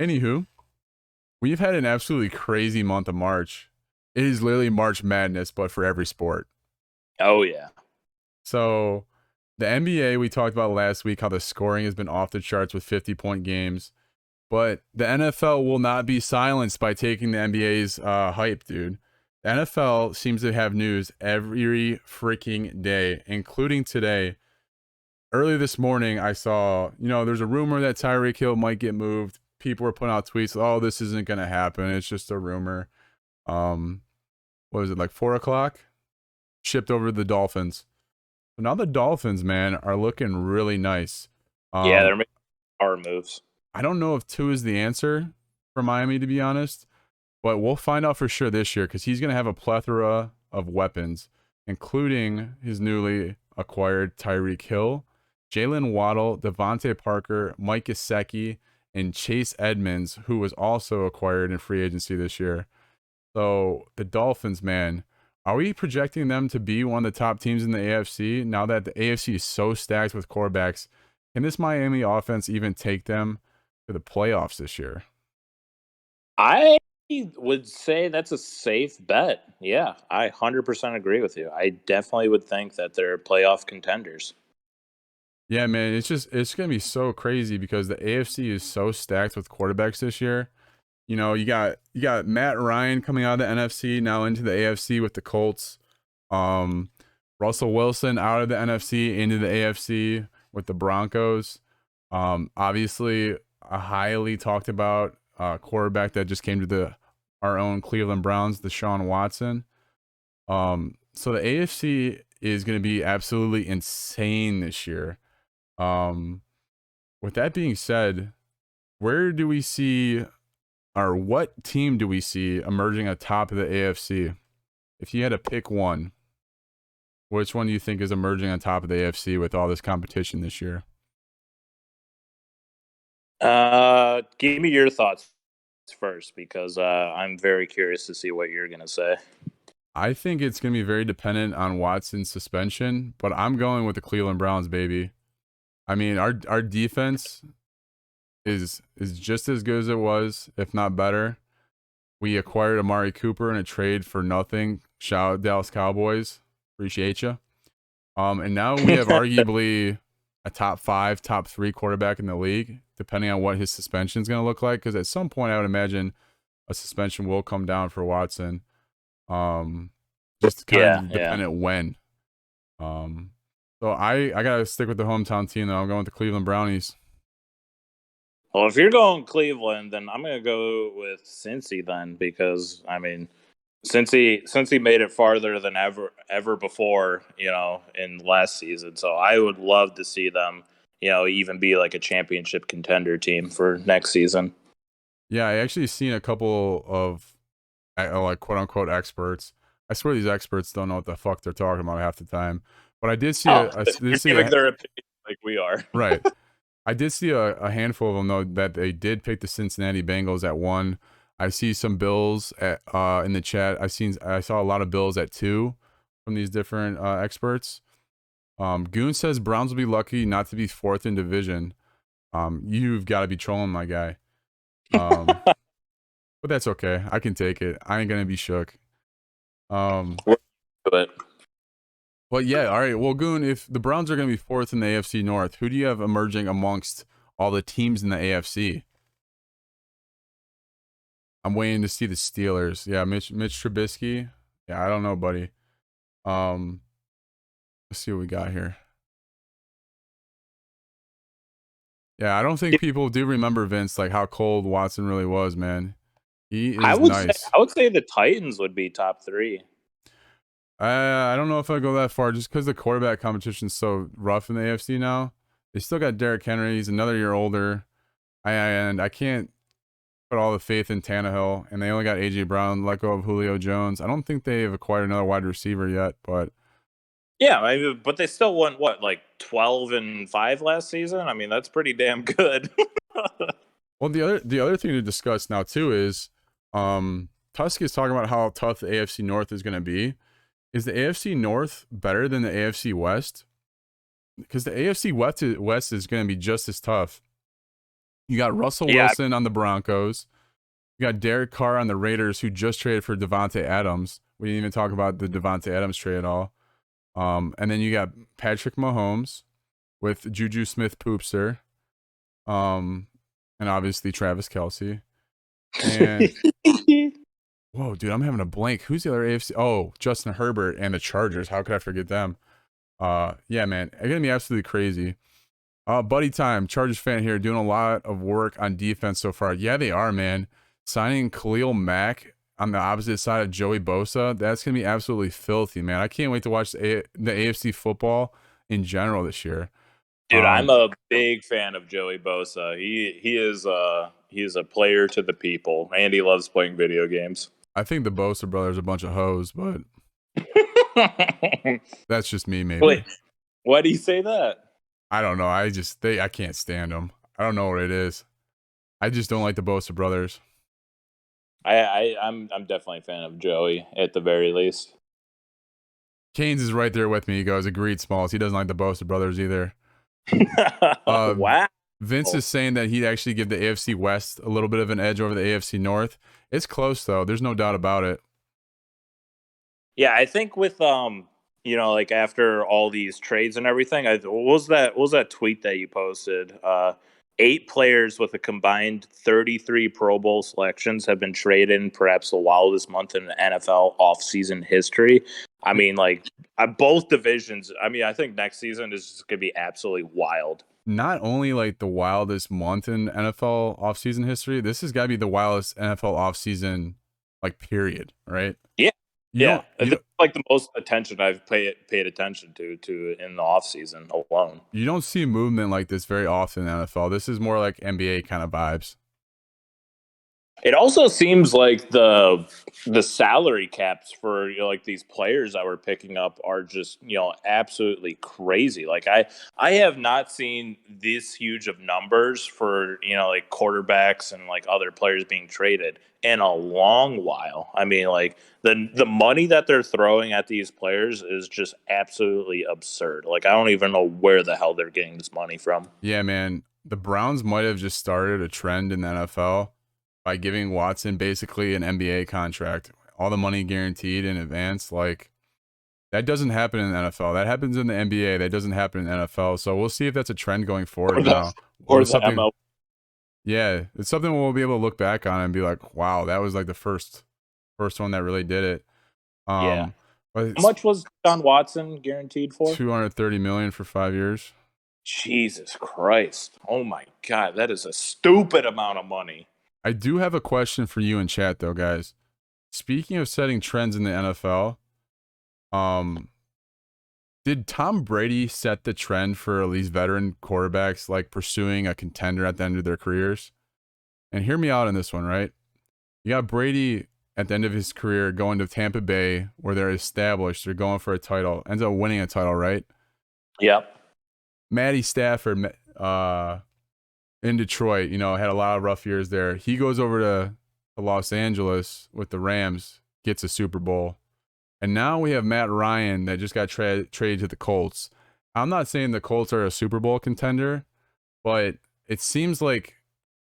Anywho, we've had an absolutely crazy month of March. It is literally March Madness, but for every sport. Oh yeah. So the NBA, we talked about last week how the scoring has been off the charts with 50-point games. But the NFL will not be silenced by taking the NBA's hype, dude. The NFL seems to have news every freaking day, including today. Early this morning, I saw, there's a rumor that Tyreek Hill might get moved. People were putting out tweets, oh, this isn't going to happen. It's just a rumor. What was it, like 4 o'clock? Shipped over to the Dolphins. So now the Dolphins, man, are looking really nice. Yeah, they're making power moves. I don't know if 2 is the answer for Miami, to be honest, but we'll find out for sure this year because he's going to have a plethora of weapons, including his newly acquired Tyreek Hill, Jalen Waddle, Devontae Parker, Mike Gesicki, and Chase Edmonds, who was also acquired in free agency this year. So the Dolphins, man, are we projecting them to be one of the top teams in the AFC now that the AFC is so stacked with quarterbacks? Can this Miami offense even take them to the playoffs this year? I would say that's a safe bet. Yeah, I 100% agree with you. I definitely would think that they're playoff contenders. Yeah, man, it's gonna be so crazy because the AFC is so stacked with quarterbacks this year. You got Matt Ryan coming out of the NFC now into the AFC with the Colts. Russell Wilson out of the NFC into the AFC with the Broncos. Obviously a highly talked about quarterback that just came to our own Cleveland Browns, Deshaun Watson. So the AFC is going to be absolutely insane this year. With that being said, where do we see, or what team do we see emerging atop of the AFC? If you had to pick one, which one do you think is emerging on top of the AFC with all this competition this year? Give me your thoughts first because I'm very curious to see what you're going to say. I think it's going to be very dependent on Watson's suspension, but I'm going with the Cleveland Browns, baby. I mean, our defense is just as good as it was, if not better. We acquired Amari Cooper in a trade for nothing. Shout out Dallas Cowboys. Appreciate you. And now we have arguably a top 5, top 3 quarterback in the league, depending on what his suspension is going to look like. Because at some point, I would imagine a suspension will come down for Watson. Just kind of dependent when. So I gotta stick with the hometown team though. I'm going with the Cleveland Brownies. Well, if you're going Cleveland, then I'm going to go with Cincy then because I mean, since he made it farther than ever before, in last season. So I would love to see them, even be like a championship contender team for next season. Yeah, I actually seen a couple of like quote unquote experts. I swear these experts don't know what the fuck they're talking about half the time. But I did see they're giving their opinion like we are. Right. I did see a handful of them though that they did pick the Cincinnati Bengals at 1. I see some Bills at in the chat. I saw a lot of Bills at 2 from these different experts. Goon says Browns will be lucky not to be 4th in division. You've got to be trolling, my guy. But that's okay. I can take it. I ain't gonna be shook. But But yeah, all right. Well, Goon, if the Browns are going to be fourth in the AFC North, who do you have emerging amongst all the teams in the AFC? I'm waiting to see the Steelers. Yeah, Mitch Trubisky. Yeah, I don't know, buddy. Um, let's see what we got here. Yeah, I don't think people do remember Vince, like how cold Watson really was, man. He I is would say nice. I would say the Titans would be top 3. I don't know if I go that far just because the quarterback competition's so rough in the AFC now. They still got Derrick Henry. He's another year older. And I can't put all the faith in Tannehill. And they only got A.J. Brown, let go of Julio Jones. I don't think they've acquired another wide receiver yet, but Yeah, I mean, but they still won what, like 12-5 last season. I mean, that's pretty damn good. well, the other thing to discuss now too is Tusk is talking about how tough the AFC North is going to be. Is the AFC North better than the AFC West? Because the AFC West is going to be just as tough. You got Russell Wilson on the Broncos. You got Derek Carr on the Raiders, who just traded for Devontae Adams. We didn't even talk about the Devontae Adams trade at all. And then you got Patrick Mahomes with Juju Smith-Poopster. And obviously Travis Kelce. And whoa, dude, I'm having a blank. Who's the other AFC? Oh, Justin Herbert and the Chargers. How could I forget them? Yeah, man, it's gonna be absolutely crazy. Buddy time, Chargers fan here, doing a lot of work on defense so far. Yeah, they are, man. Signing Khalil Mack on the opposite side of Joey Bosa, that's gonna be absolutely filthy, man. I can't wait to watch the AFC football in general this year. Dude, I'm a big fan of Joey Bosa. He is a player to the people, and he loves playing video games. I think the Bosa brothers are a bunch of hoes, but that's just me, maybe. Wait, why do you say that? I don't know. I can't stand them. I don't know what it is. I just don't like the Bosa brothers. I'm definitely a fan of Joey at the very least. Canes is right there with me. He goes, agreed, Smalls. He doesn't like the Bosa brothers either. Wow. Vince is saying that he'd actually give the AFC West a little bit of an edge over the AFC North. It's close though. There's no doubt about it. Yeah, I think with like after all these trades and everything, what was that tweet that you posted? 8 players with a combined 33 Pro Bowl selections have been traded in perhaps the wildest month in NFL offseason history. I mean, like both divisions. I mean, I think next season is just going to be absolutely wild. Not only like the wildest month in NFL offseason history, this has got to be the wildest NFL offseason, like, period, right? Yeah. You It's like the most attention I've paid attention to in the offseason alone. You don't see movement like this very often in NFL. This is more like NBA kind of vibes. It also seems like the salary caps for like these players that we're picking up are just absolutely crazy. Like I have not seen this huge of numbers for like quarterbacks and like other players being traded in a long while. I mean, like the money that they're throwing at these players is just absolutely absurd. Like I don't even know where the hell they're getting this money from. Yeah, man. The Browns might have just started a trend in the NFL by giving Watson basically an NBA contract, all the money guaranteed in advance. Like, that doesn't happen in the NFL. That happens in the NBA. That doesn't happen in the NFL. So we'll see if that's a trend going forward now. Or something. ML. Yeah, it's something we'll be able to look back on and be like, wow, that was like the first one that really did it. Yeah. How much was John Watson guaranteed for? $230 million for 5 years. Jesus Christ. Oh my God. That is a stupid amount of money. I do have a question for you in chat, though, guys. Speaking of setting trends in the NFL, did Tom Brady set the trend for these veteran quarterbacks, like pursuing a contender at the end of their careers? And hear me out on this one, right? You got Brady at the end of his career going to Tampa Bay, where they're established, they're going for a title, ends up winning a title, right? Yep. Matty Stafford, in Detroit, had a lot of rough years there. He goes over to Los Angeles with the Rams, gets a Super Bowl. And now we have Matt Ryan that just got traded to the Colts. I'm not saying the Colts are a Super Bowl contender, but it seems like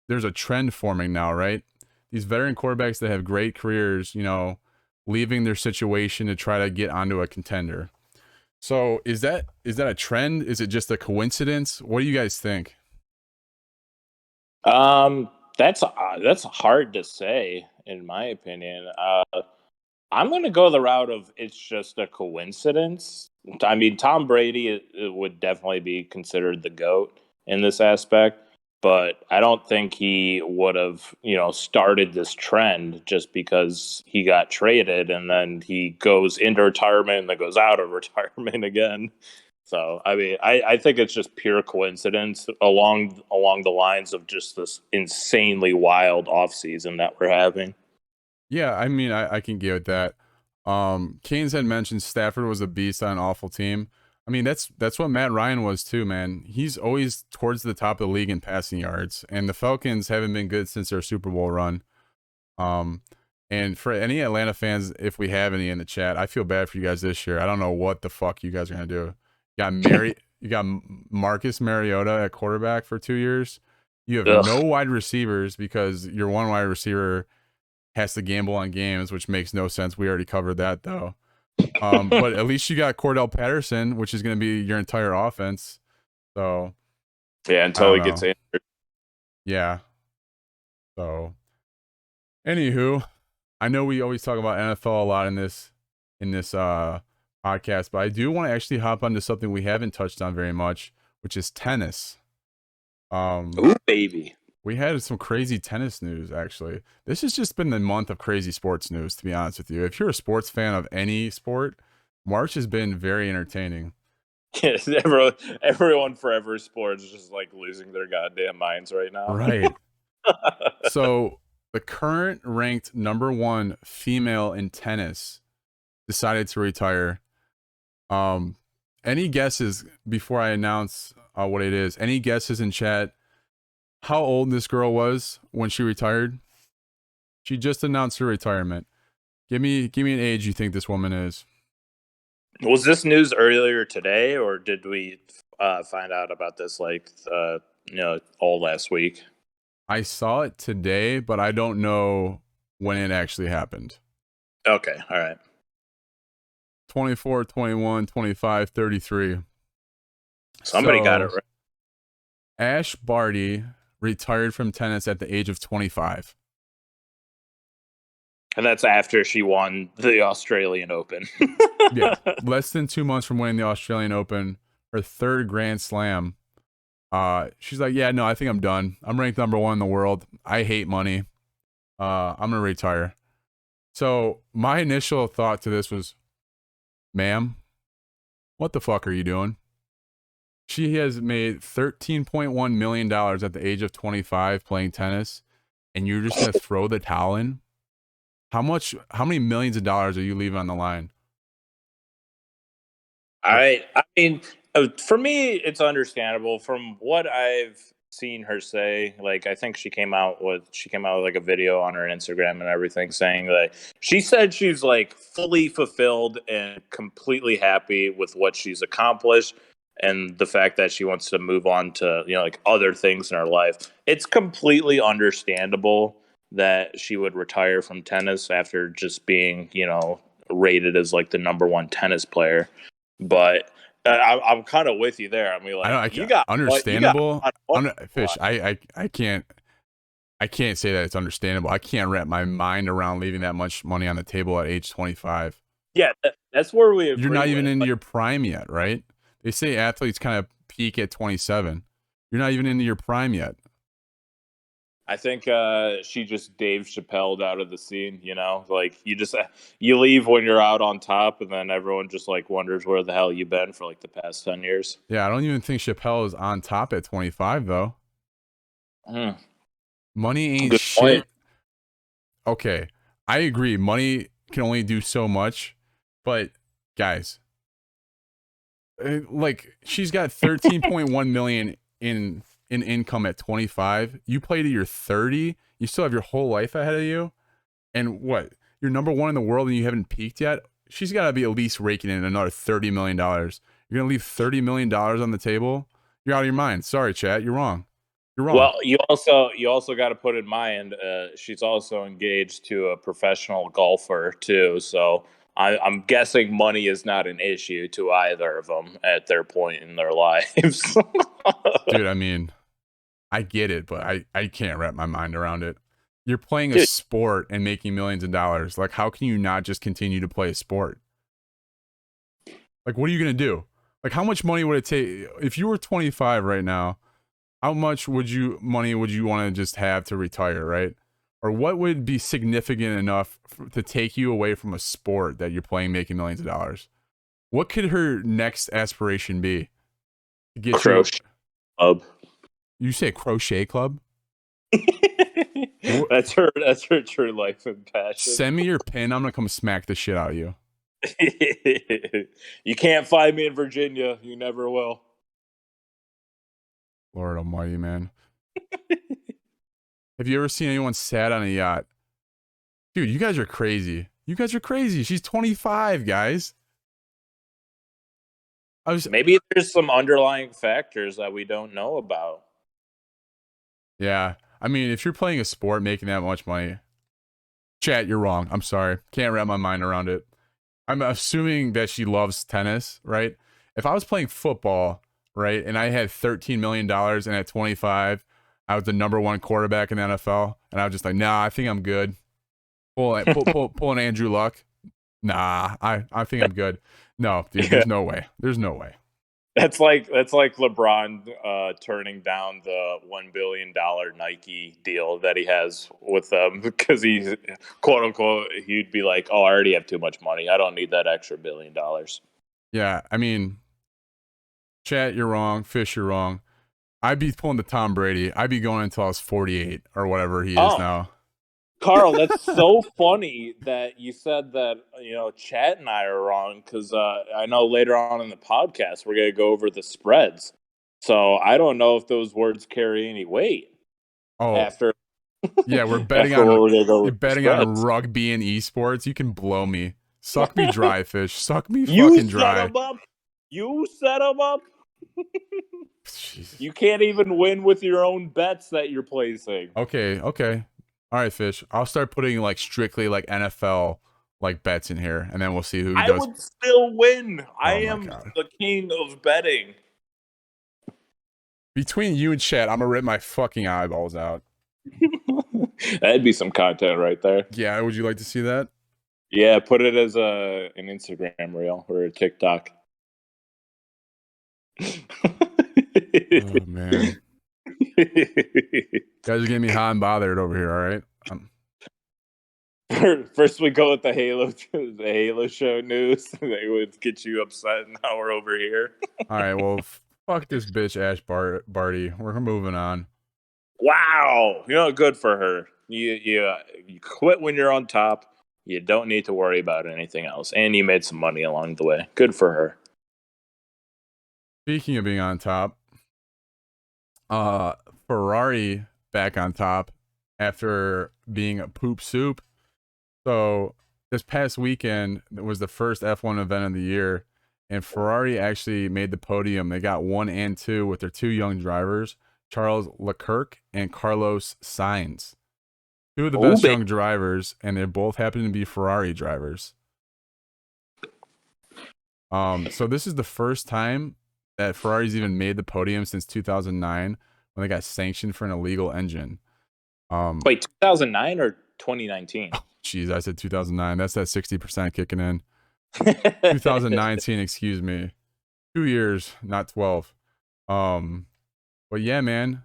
there's a trend forming now, right? These veteran quarterbacks that have great careers, leaving their situation to try to get onto a contender. So is that a trend? Is it just a coincidence? What do you guys think? Um, that's hard to say, in my opinion. I'm going to go the route of it's just a coincidence. I mean, Tom Brady it would definitely be considered the GOAT in this aspect, but I don't think he would have, started this trend just because he got traded and then he goes into retirement and then goes out of retirement again. So, I mean, I think it's just pure coincidence along the lines of just this insanely wild offseason that we're having. Yeah, I mean, I can get with that. Keynes had mentioned Stafford was a beast on an awful team. I mean, that's what Matt Ryan was too, man. He's always towards the top of the league in passing yards, and the Falcons haven't been good since their Super Bowl run. Um, and for any Atlanta fans, if we have any in the chat, I feel bad for you guys this year. I don't know what the fuck you guys are gonna do. You got Marcus Mariota at quarterback for 2 years. You have no Ugh. wide receivers because your one wide receiver has to gamble on games, which makes no sense. We already covered that though. But at least you got Cordell Patterson, which is going to be your entire offense. So Yeah, I until don't he gets know. injured. Yeah. So anywho, I know we always talk about NFL a lot in this podcast, but I do want to actually hop onto something we haven't touched on very much, which is tennis. Um, Ooh, baby. we had some crazy tennis news actually. This has just been the month of crazy sports news, to be honest with you. If you're a sports fan of any sport, March has been very entertaining. Yes, everyone for every sport is just like losing their goddamn minds right now. Right. So the current ranked number one female in tennis decided to retire. Um, any guesses before I announce what it is? Any guesses in chat? How old this girl was when she retired? She just announced her retirement. Give me an age you think this woman is. Was this news earlier today, or did we find out about this all last week? I saw it today, but I don't know when it actually happened. Okay, all right. 24, 21, 25, 33. Somebody got it So right. Ash Barty retired from tennis at the age of 25. And that's after she won the Australian Open. Yeah, less than 2 months from winning the Australian Open, her third Grand Slam. She's like, yeah, no, I think I'm done. I'm ranked number one in the world. I hate money. I'm gonna retire. So my initial thought to this was, ma'am, what the fuck are you doing? She has made $13.1 million at the age of 25 playing tennis, and you're just gonna throw the towel in? How many millions of dollars are you leaving on the line? I mean, for me, it's understandable. From what I've seen her say, like I think she came out with like a video on her Instagram and everything, saying that she said she's like fully fulfilled and completely happy with what she's accomplished, and the fact that she wants to move on to like other things in her life. It's completely understandable that she would retire from tennis after just being rated as like the number one tennis player. But I'm kind of with you there. I mean, I don't. like you got what you got. Understandable. Fish. What? I can't say that it's understandable. I can't wrap my mind around leaving that much money on the table at age 25. Yeah, that's where we You're agree not even with. into Like, your prime yet, right? They say athletes kind of peak at 27. You're not even into your prime yet. I think she just Dave Chappelle'd out of the scene. Like you leave when you're out on top, and then everyone just like wonders where the hell you've been for like the past 10 years. Yeah, I don't even think Chappelle is on top at 25 though. Hmm. Money ain't Good point. shit. Okay, I agree. Money can only do so much, but guys, like she's got 13.1 million in income at 25. You play to your 30. You still have your whole life ahead of you. And what? You're number one in the world and you haven't peaked yet. She's got to be at least raking in another $30 million. You're gonna leave $30 million on the table. You're out of your mind. Sorry, chat. You're wrong. You're wrong. Well, you also got to put in mind she's also engaged to a professional golfer too. So I'm guessing money is not an issue to either of them at their point in their lives. Dude, I mean, I get it, but I can't wrap my mind around it. You're playing a Dude. sport and making millions of dollars. Like, how can you not just continue to play a sport? Like, what are you going to do? Like, how much money would it take if you were 25 right now? How much money would you want to just have to retire, right? Or what would be significant enough to take you away from a sport that you're playing, making millions of dollars? What could her next aspiration be to get Crochet club. You say crochet club? That's her true life and passion. Send me your pin. I'm gonna come smack the shit out of you. You can't find me in Virginia. You never will. Lord almighty, man. Have you ever seen anyone sad on a yacht? Dude, you guys are crazy. You guys are crazy. She's 25, guys. Maybe there's some underlying factors that we don't know about. Yeah. I mean, if you're playing a sport making that much money, chat, you're wrong. I'm sorry. Can't wrap my mind around it. I'm assuming that she loves tennis, right? If I was playing football, right, and I had $13 million and at 25, I was the #1 quarterback in the NFL, and I was just like, nah, I think I'm good. Pull an Andrew Luck. Nah, I think I'm good. No, dude, there's no way. There's no way. That's like LeBron turning down the $1 billion Nike deal that he has with them because he's quote unquote he'd be like, oh, I already have too much money. I don't need that extra $1 billion. Yeah, I mean, chat, you're wrong. Fish, you're wrong. I'd be pulling the Tom Brady. I'd be going until I was 48 or whatever he is now. Carl, that's so funny that you said that, Chat and I are wrong because I know later on in the podcast we're going to go over the spreads. So I don't know if those words carry any weight. Oh, after yeah, we're betting on rugby and esports. You can blow me. Suck me dry, Fish. Suck me fucking dry. You set them up. Jesus. You can't even win with your own bets that you're placing. Okay. All right, Fish. I'll start putting strictly NFL bets in here, and then we'll see who does. I would still win. I am the king of betting. Between you and Chat, I'm gonna rip my fucking eyeballs out. That'd be some content right there. Yeah, would you like to see that? Yeah, put it as an Instagram reel or a TikTok. Oh man. Guys are getting me hot and bothered over here, all right? First we go with the Halo show news. They would get you upset, and now we're over here. All right, well, fuck this bitch Ash Barty. We're moving on. Wow. Good for her. You quit when you're on top. You don't need to worry about anything else. And you made some money along the way. Good for her. Speaking of being on top, Ferrari back on top after being a poop soup. So this past weekend was the first F1 event of the year, and Ferrari actually made the podium. They got 1 and 2 with their 2 young drivers, Charles Leclerc and Carlos Sainz. 2 of the best young drivers, and they both happen to be Ferrari drivers. So this is the first time that Ferrari's even made the podium since 2009 when they got sanctioned for an illegal engine. Wait, 2009 or 2019? Jeez, I said 2009. That's that 60% kicking in. 2019, excuse me. 2 years, not 12. But yeah, man,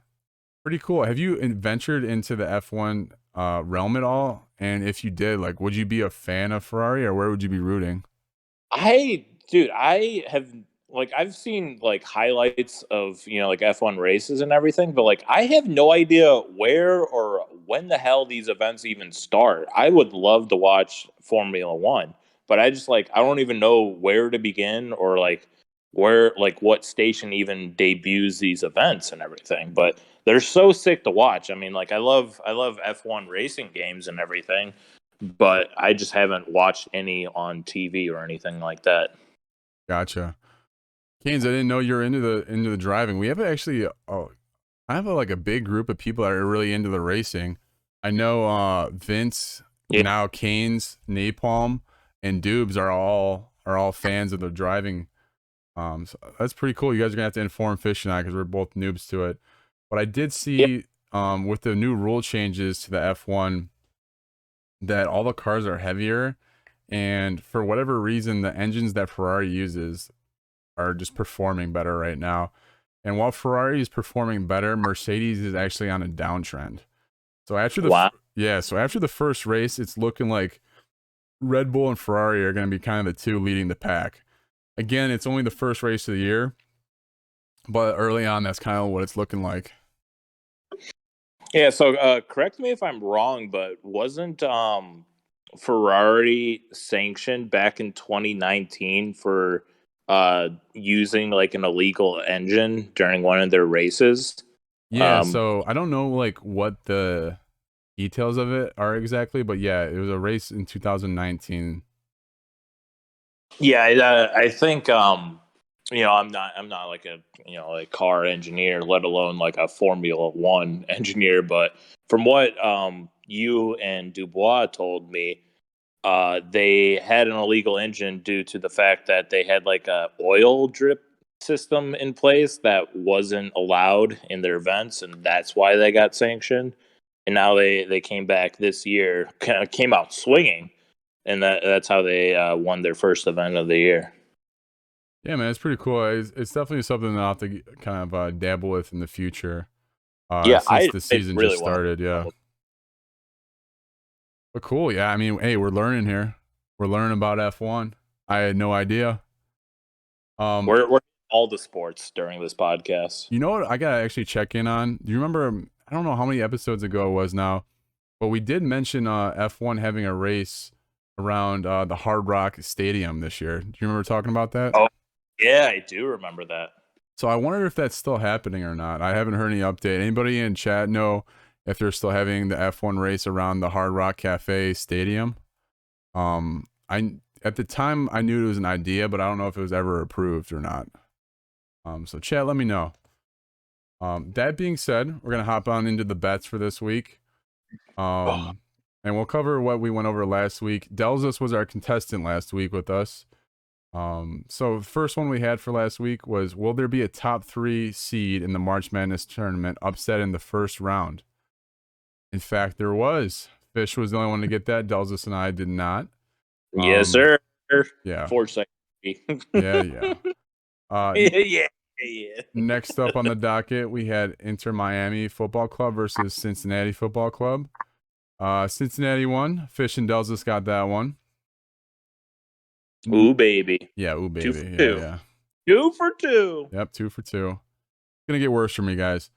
pretty cool. Have you ventured into the F1 realm at all? And if you did, would you be a fan of Ferrari, or where would you be rooting? I have I've seen highlights of F1 races and everything, but I have no idea where or when the hell these events even start. I would love to watch Formula 1, but I just I don't even know where to begin or where what station even debuts these events and everything. But they're so sick to watch. I mean, I love F1 racing games and everything, but I just haven't watched any on TV or anything like that. Gotcha. Canes, I didn't know you were into the driving. We have actually I have a big group of people that are really into the racing. I know Vince, now Canes, Napalm, and Dubes are all fans of the driving. So that's pretty cool. You guys are gonna have to inform Fish and I because we're both noobs to it. But I did Yep. see with the new rule changes to the F1 that all the cars are heavier, and for whatever reason, the engines that Ferrari uses are just performing better right now. And while Ferrari is performing better, Mercedes is actually on a downtrend. So after Wow. so after the first race, it's looking like Red Bull and Ferrari are going to be kind of the two leading the pack. Again, it's only the first race of the year, but early on, that's kind of what it's looking like. Yeah, so correct me if I'm wrong, but wasn't Ferrari sanctioned back in 2019 for using like an illegal engine during one of their races? Yeah, so I don't know like what the details of it are exactly, but yeah, it was a race in 2019. Yeah, I think I'm not like a like car engineer, let alone like a Formula One engineer, but from what you and Dubois told me, they had an illegal engine due to the fact that they had like a oil drip system in place that wasn't allowed in their events, and that's why they got sanctioned. And now they came back this year, kind of came out swinging, and that's how they won their first event of the year. Yeah, man, it's pretty cool. It's definitely something that I'll have to kind of dabble with in the future. Yeah, Since the I season really just want started, yeah. to. But cool, yeah. I mean, hey, we're learning here. We're learning about F1. I had no idea. We're all the sports during this podcast. You know what? I gotta actually check in on. Do you remember? I don't know how many episodes ago it was now, but we did mention F1 having a race around the Hard Rock Stadium this year. Do you remember talking about that? Oh, yeah, I do remember that. So I wonder if that's still happening or not. I haven't heard any update. Anybody in chat know if they're still having the F1 race around the Hard Rock Cafe Stadium? I at the time I knew it was an idea, but I don't know if it was ever approved or not. So chat, let me know. That being said, we're gonna hop on into the bets for this week. And we'll cover what we went over last week. Delzus was our contestant last week with us. So the first one we had for last week was, will there be a top 3 seed in the March Madness tournament upset in the first round? In fact, there was. Fish was the only one to get that. Delzus and I did not. Yes, sir. Yeah. Foresight. Yeah. Yeah. Yeah. Next up on the docket, we had Inter Miami Football Club versus Cincinnati Football Club. Cincinnati won. Fish and Delzus got that one. Ooh, baby. Yeah, ooh, 2 for baby. 2. Yeah. 2 for 2. Yep, 2 for 2. Gonna get worse for me, guys.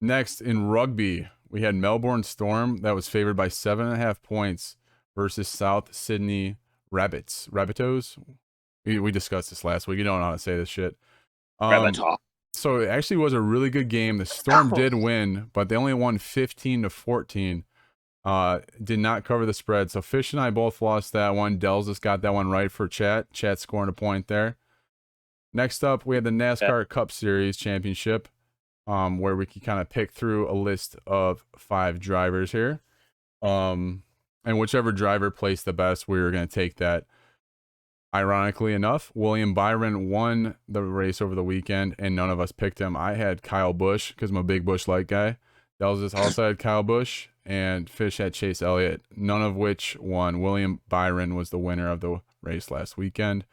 Next in rugby, we had Melbourne Storm that was favored by 7.5 points versus South Sydney Rabbits. Rabbitohs? We discussed this last week. You don't know how to say this shit. Rabbitoh. So it actually was a really good game. The Storm did win, but they only won 15-14. Did not cover the spread. So Fish and I both lost that one. Dells just got that one right for Chat. Chat scoring a point there. Next up, we had the NASCAR Cup Series Championship, where we could kind of pick through a list of 5 drivers here. And whichever driver placed the best, we were going to take that. Ironically enough, William Byron won the race over the weekend, and none of us picked him. I had Kyle Busch because I'm a big Busch Light guy. Delzus also had Kyle Busch, and Fish had Chase Elliott, none of which won. William Byron was the winner of the race last weekend.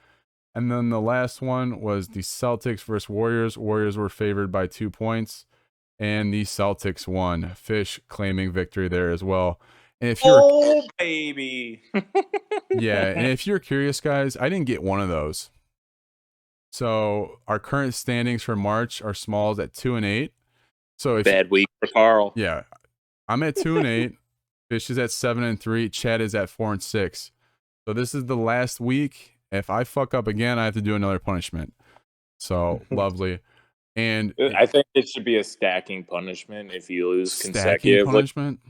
And then the last one was the Celtics versus Warriors. Warriors were favored by 2 points, and the Celtics won. Fish claiming victory there as well. And if you're baby. yeah, and if you're curious, guys, I didn't get one of those. So our current standings for March are Smalls at 2-8. So if Bad week for Carl. yeah, I'm at 2-8. Fish is at 7-3. Chad is at 4-6. So this is the last week. If I fuck up again, I have to do another punishment. So lovely. And I think it should be a stacking punishment if you lose stacking consecutively. punishment.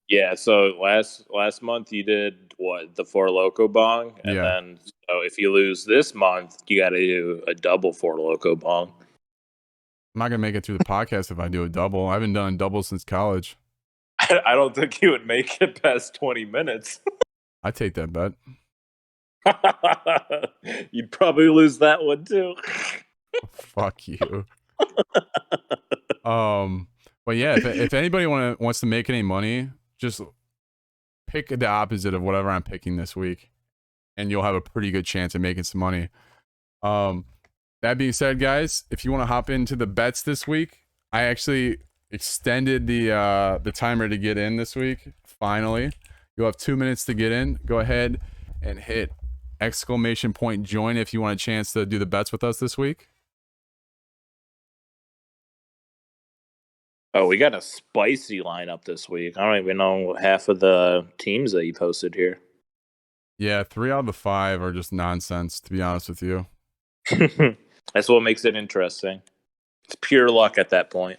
Yeah, so last month you did what, the Four Loco Bong, and then so if you lose this month, you got to do a double Four Loco Bong. I'm not gonna make it through the podcast if I do a double. I haven't done a double since college. I don't think you would make it past 20 minutes. I take that bet. You'd probably lose that one too. Fuck you. But yeah, if anybody wants to make any money, just pick the opposite of whatever I'm picking this week, and you'll have a pretty good chance of making some money. That being said, guys, if you want to hop into the bets this week, I actually extended the timer to get in this week. Finally, you'll have 2 minutes to get in. Go ahead and hit !join if you want a chance to do the bets with us this week. Oh, we got a spicy lineup this week. I don't even know half of the teams that you posted here. Yeah, 3 out of the 5 are just nonsense, to be honest with you. That's what makes it interesting. It's pure luck at that point.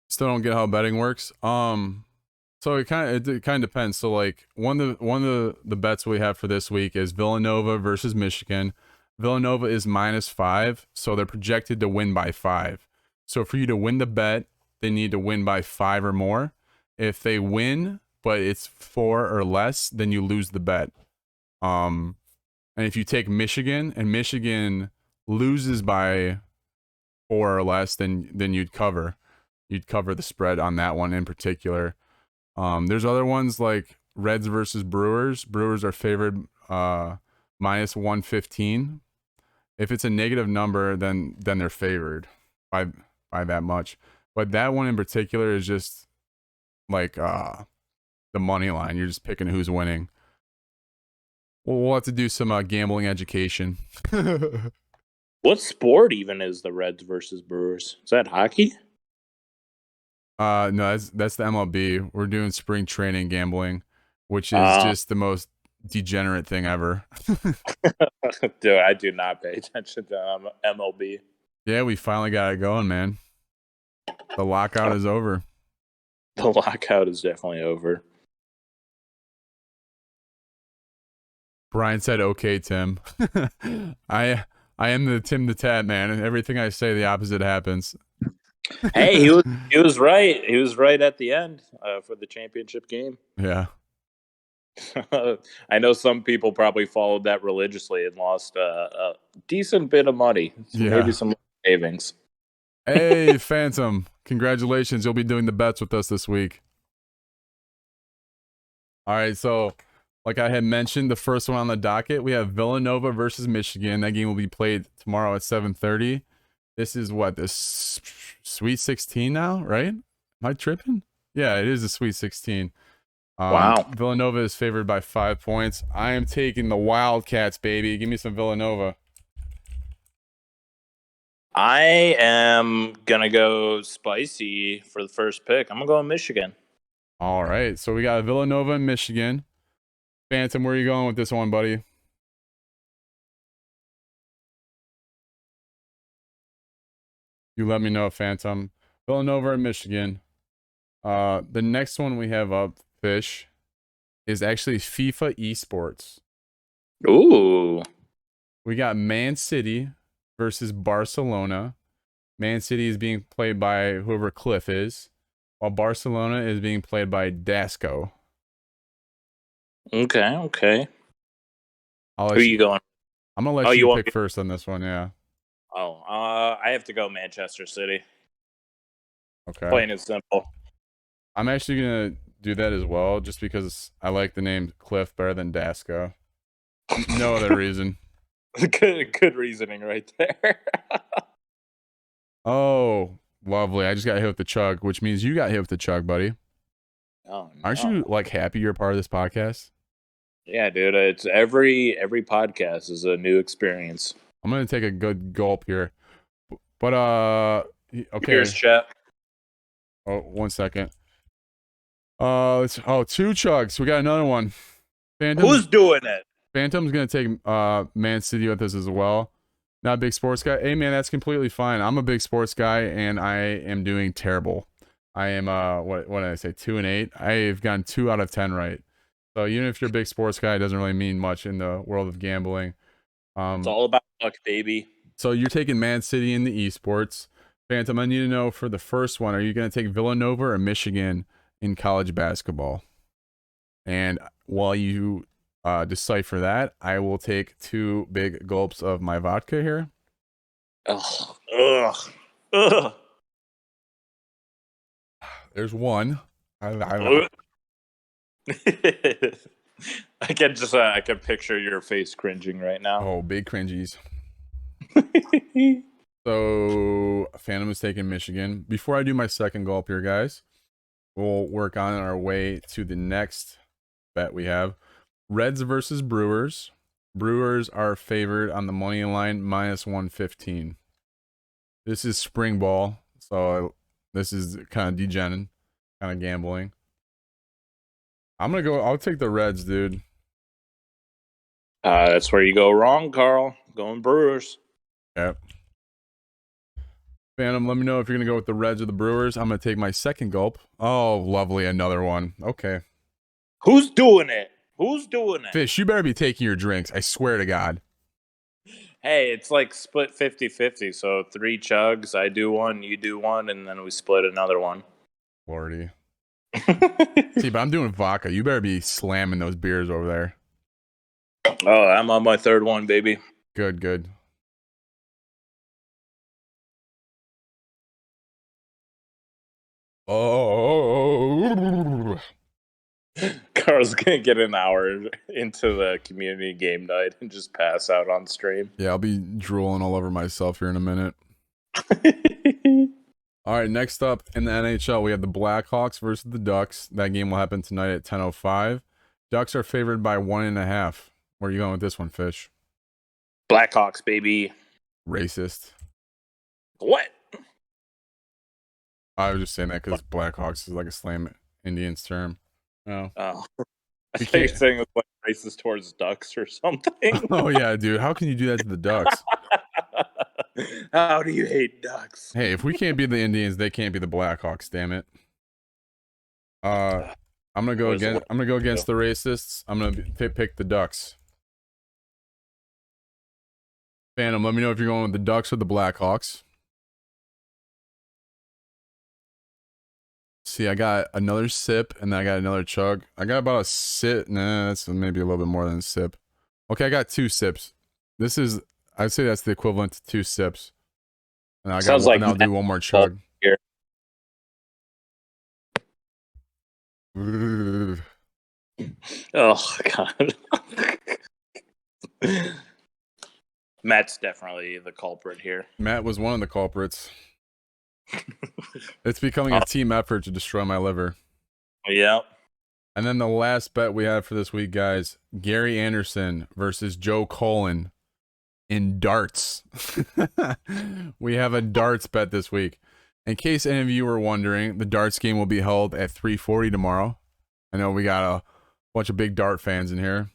Still don't get how betting works. So it kind of depends. So like one of the bets we have for this week is Villanova versus Michigan. Villanova is -5, so they're projected to win by 5. So for you to win the bet, they need to win by 5 or more. If they win, but it's 4 or less, then you lose the bet. And if you take Michigan and Michigan loses by 4 or less, then you'd cover. You'd cover the spread on that one in particular. There's other ones like Reds versus Brewers. Brewers are favored -115. If it's a negative number, then they're favored by that much. But that one in particular is just like the money line. You're just picking who's winning. We'll have to do some gambling education. What sport even is the Reds versus Brewers? Is that hockey? No, that's the MLB. We're doing spring training gambling, which is just the most degenerate thing ever. Dude, I do not pay attention to MLB. Yeah, we finally got it going, man. The lockout is over. The lockout is definitely over. Brian said, "Okay, Tim." I am the Tim the Tat man, and everything I say, the opposite happens. Hey, he was right. He was right at the end for the championship game. Yeah. I know some people probably followed that religiously and lost a decent bit of money. So maybe some savings. Hey, Phantom. Congratulations. You'll be doing the bets with us this week. All right, so like I had mentioned, the first one on the docket, we have Villanova versus Michigan. That game will be played tomorrow at 7:30. This is what, this Sweet 16 now, right? Am I tripping? Yeah, it is a Sweet 16. Wow. Villanova is favored by 5 points. I am taking the Wildcats, baby. Give me some Villanova. I am going to go spicy for the first pick. I'm going to go Michigan. All right, so we got Villanova and Michigan. Phantom, where are you going with this one, buddy? You let me know, Phantom. Villanova and Michigan. The next one we have up, Fish, is actually FIFA esports. Ooh. We got Man City versus Barcelona. Man City is being played by whoever Cliff is, while Barcelona is being played by Dasco. Okay. Who are you going? I'm going to let you pick first on this one, yeah. I have to go Manchester City. Okay. Plain and simple. I'm actually going to do that as well, just because I like the name Cliff better than Dasco. No other reason. Good reasoning right there. Oh, lovely. I just got hit with the chug, which means you got hit with the chug, buddy. Oh, no. Aren't you like happy you're part of this podcast? Yeah, dude. It's every podcast is a new experience. I'm gonna take a good gulp here, but okay. Cheers, chat. Oh, 1 second. It's 2 chugs. We got another one. Who's doing it? Phantom's gonna take Man City with us as well. Not a big sports guy. Hey man, that's completely fine. I'm a big sports guy and I am doing terrible. I am what did I say? 2-8. I've gotten 2 out of 10 right. So even if you're a big sports guy, it doesn't really mean much in the world of gambling. It's all about luck, baby. So you're taking Man City in the esports. Phantom, I need to know for the first one, are you going to take Villanova or Michigan in college basketball? And while you decipher that, I will take 2 big gulps of my vodka here. Ugh. Ugh. Ugh. There's one. I don't know. Ugh. I can picture your face cringing right now. Oh, big cringies. So, Phantom is taking Michigan. Before I do my second gulp here, guys, we'll work on our way to the next bet we have. Reds versus Brewers. Brewers are favored on the money line -115. This is spring ball, so this is kind of degening, kind of gambling. I'll take the Reds, dude. That's where you go wrong, Carl. Going Brewers. Yep. Phantom, let me know if you're going to go with the Reds or the Brewers. I'm going to take my second gulp. Oh, lovely. Another one. Okay. Who's doing it? Who's doing it? Fish, you better be taking your drinks. I swear to God. Hey, it's like split 50-50. So 3 chugs. I do one, you do one, and then we split another one. Lordy. See, but I'm doing vodka. You better be slamming those beers over there. Oh, I'm on my 3rd one, baby. Good, good. Oh. Carl's gonna get an hour into the community game night and just pass out on stream. Yeah, I'll be drooling all over myself here in a minute. All right, next up in the NHL, we have the Blackhawks versus the Ducks. That game will happen tonight at 10:05. Ducks are favored by 1.5. Where are you going with this one, Fish? Blackhawks, baby. Racist. What? I was just saying that because Blackhawks is like a slam Indians term. No. Oh. I think you're saying it's like racist towards ducks or something. Oh, yeah, dude. How can you do that to the Ducks? How do you hate ducks? Hey, if we can't be the Indians, they can't be the Blackhawks, damn it. I'm gonna go against the racists. I'm gonna pick the Ducks. Phantom, let me know if you're going with the Ducks or the Blackhawks. See, I got another sip and then I got another chug. I got about a sip. Nah, that's maybe a little bit more than a sip. Okay, I got 2 sips. I'd say that's the equivalent to 2 sips. And I'll do one more chug. Here. Oh, God. Matt's definitely the culprit here. Matt was one of the culprits. It's becoming a team effort to destroy my liver. Yep. And then the last bet we have for this week, guys, Gary Anderson versus Joe Cullen in darts. We have a darts bet this week. In case any of you were wondering, the darts game will be held at 3:40 tomorrow. I know we got a bunch of big dart fans in here,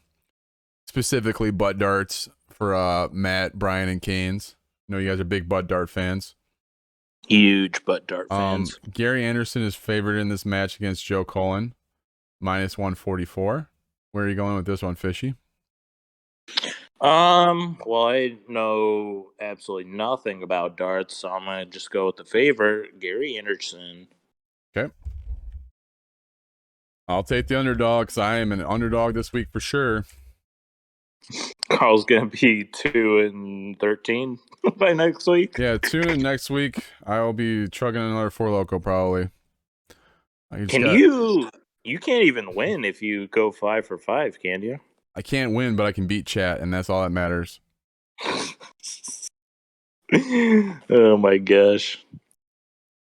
specifically butt darts for Matt, Brian, and Canes. I know you guys are big butt dart fans. Huge butt dart fans. Gary Anderson is favored in this match against Joe Cullen, -144. Where are you going with this one, Fishy? Well, I know absolutely nothing about darts, so I'm gonna just go with the favorite, Gary Anderson. Okay. I'll take the underdog because I am an underdog this week for sure. Carl's gonna be 2-13 by next week. Yeah, tune in next week. I will be chugging another Four Loko probably. You can't even win if you go 5 for 5, can you? I can't win, but I can beat chat, and that's all that matters. Oh my gosh.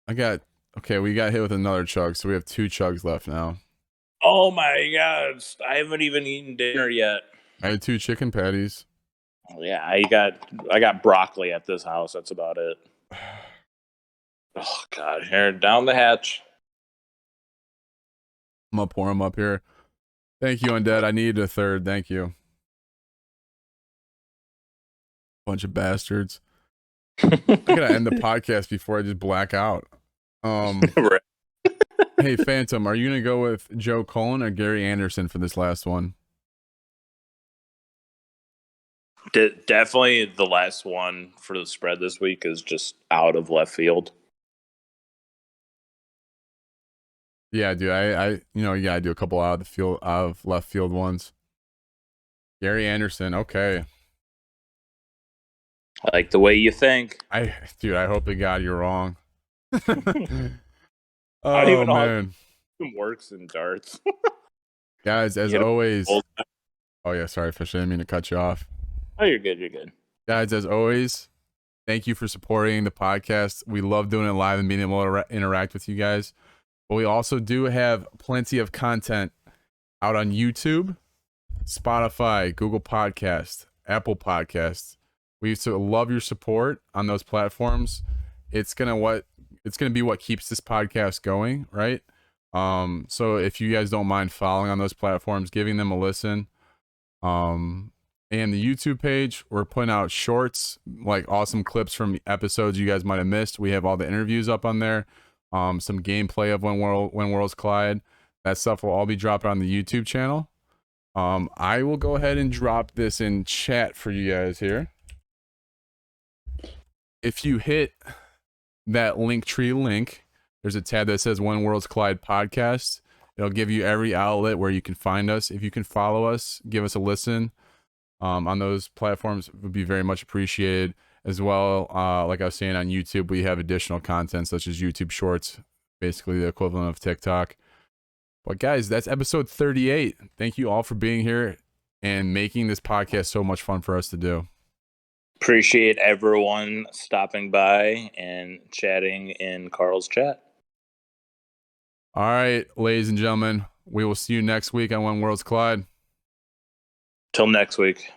We got hit with another chug, so we have 2 chugs left now. Oh my gosh. I haven't even eaten dinner yet. I had 2 chicken patties. Yeah, I got broccoli at this house. That's about it. Oh God, here, down the hatch. I'm gonna pour them up here. Thank you, Undead. I needed a third. Thank you. Bunch of bastards. I gotta end the podcast before I just black out. Right. Hey, Phantom, are you gonna go with Joe Cullen or Gary Anderson for this last one? Definitely the last one for the spread this week is just out of left field. Yeah, dude. You gotta do a couple out of the field, out of left field ones. Gary Anderson. Okay. I like the way you think. Dude, I hope to God you're wrong. I don't Oh even know how man, it works in darts. guys, You as hit a always. bull- Oh yeah, sorry, Fish. I didn't mean to cut you off. Oh, you're good. You're good. Guys, as always, thank you for supporting the podcast. We love doing it live and being able to interact with you guys. But we also do have plenty of content out on YouTube, Spotify, Google Podcast, Apple Podcasts. We used to love your support on those platforms. It's gonna be what keeps this podcast going, right? So if you guys don't mind following on those platforms, giving them a listen. And the YouTube page, we're putting out shorts, like awesome clips from episodes you guys might have missed. We have all the interviews up on there. Some gameplay of when worlds collide. That stuff will all be dropping on the YouTube channel. I will go ahead and drop this in chat for you guys here. If you hit that Linktree link, there's a tab that says When Worlds Collide Podcast. It'll give you every outlet where you can find us. If you can follow us, give us a listen on those platforms, would be very much appreciated. As well, like I was saying, on YouTube, we have additional content such as YouTube Shorts, basically the equivalent of TikTok. But guys, that's episode 38. Thank you all for being here and making this podcast so much fun for us to do. Appreciate everyone stopping by and chatting in Carl's chat. All right, ladies and gentlemen, we will see you next week on When Worlds Collide. Till next week.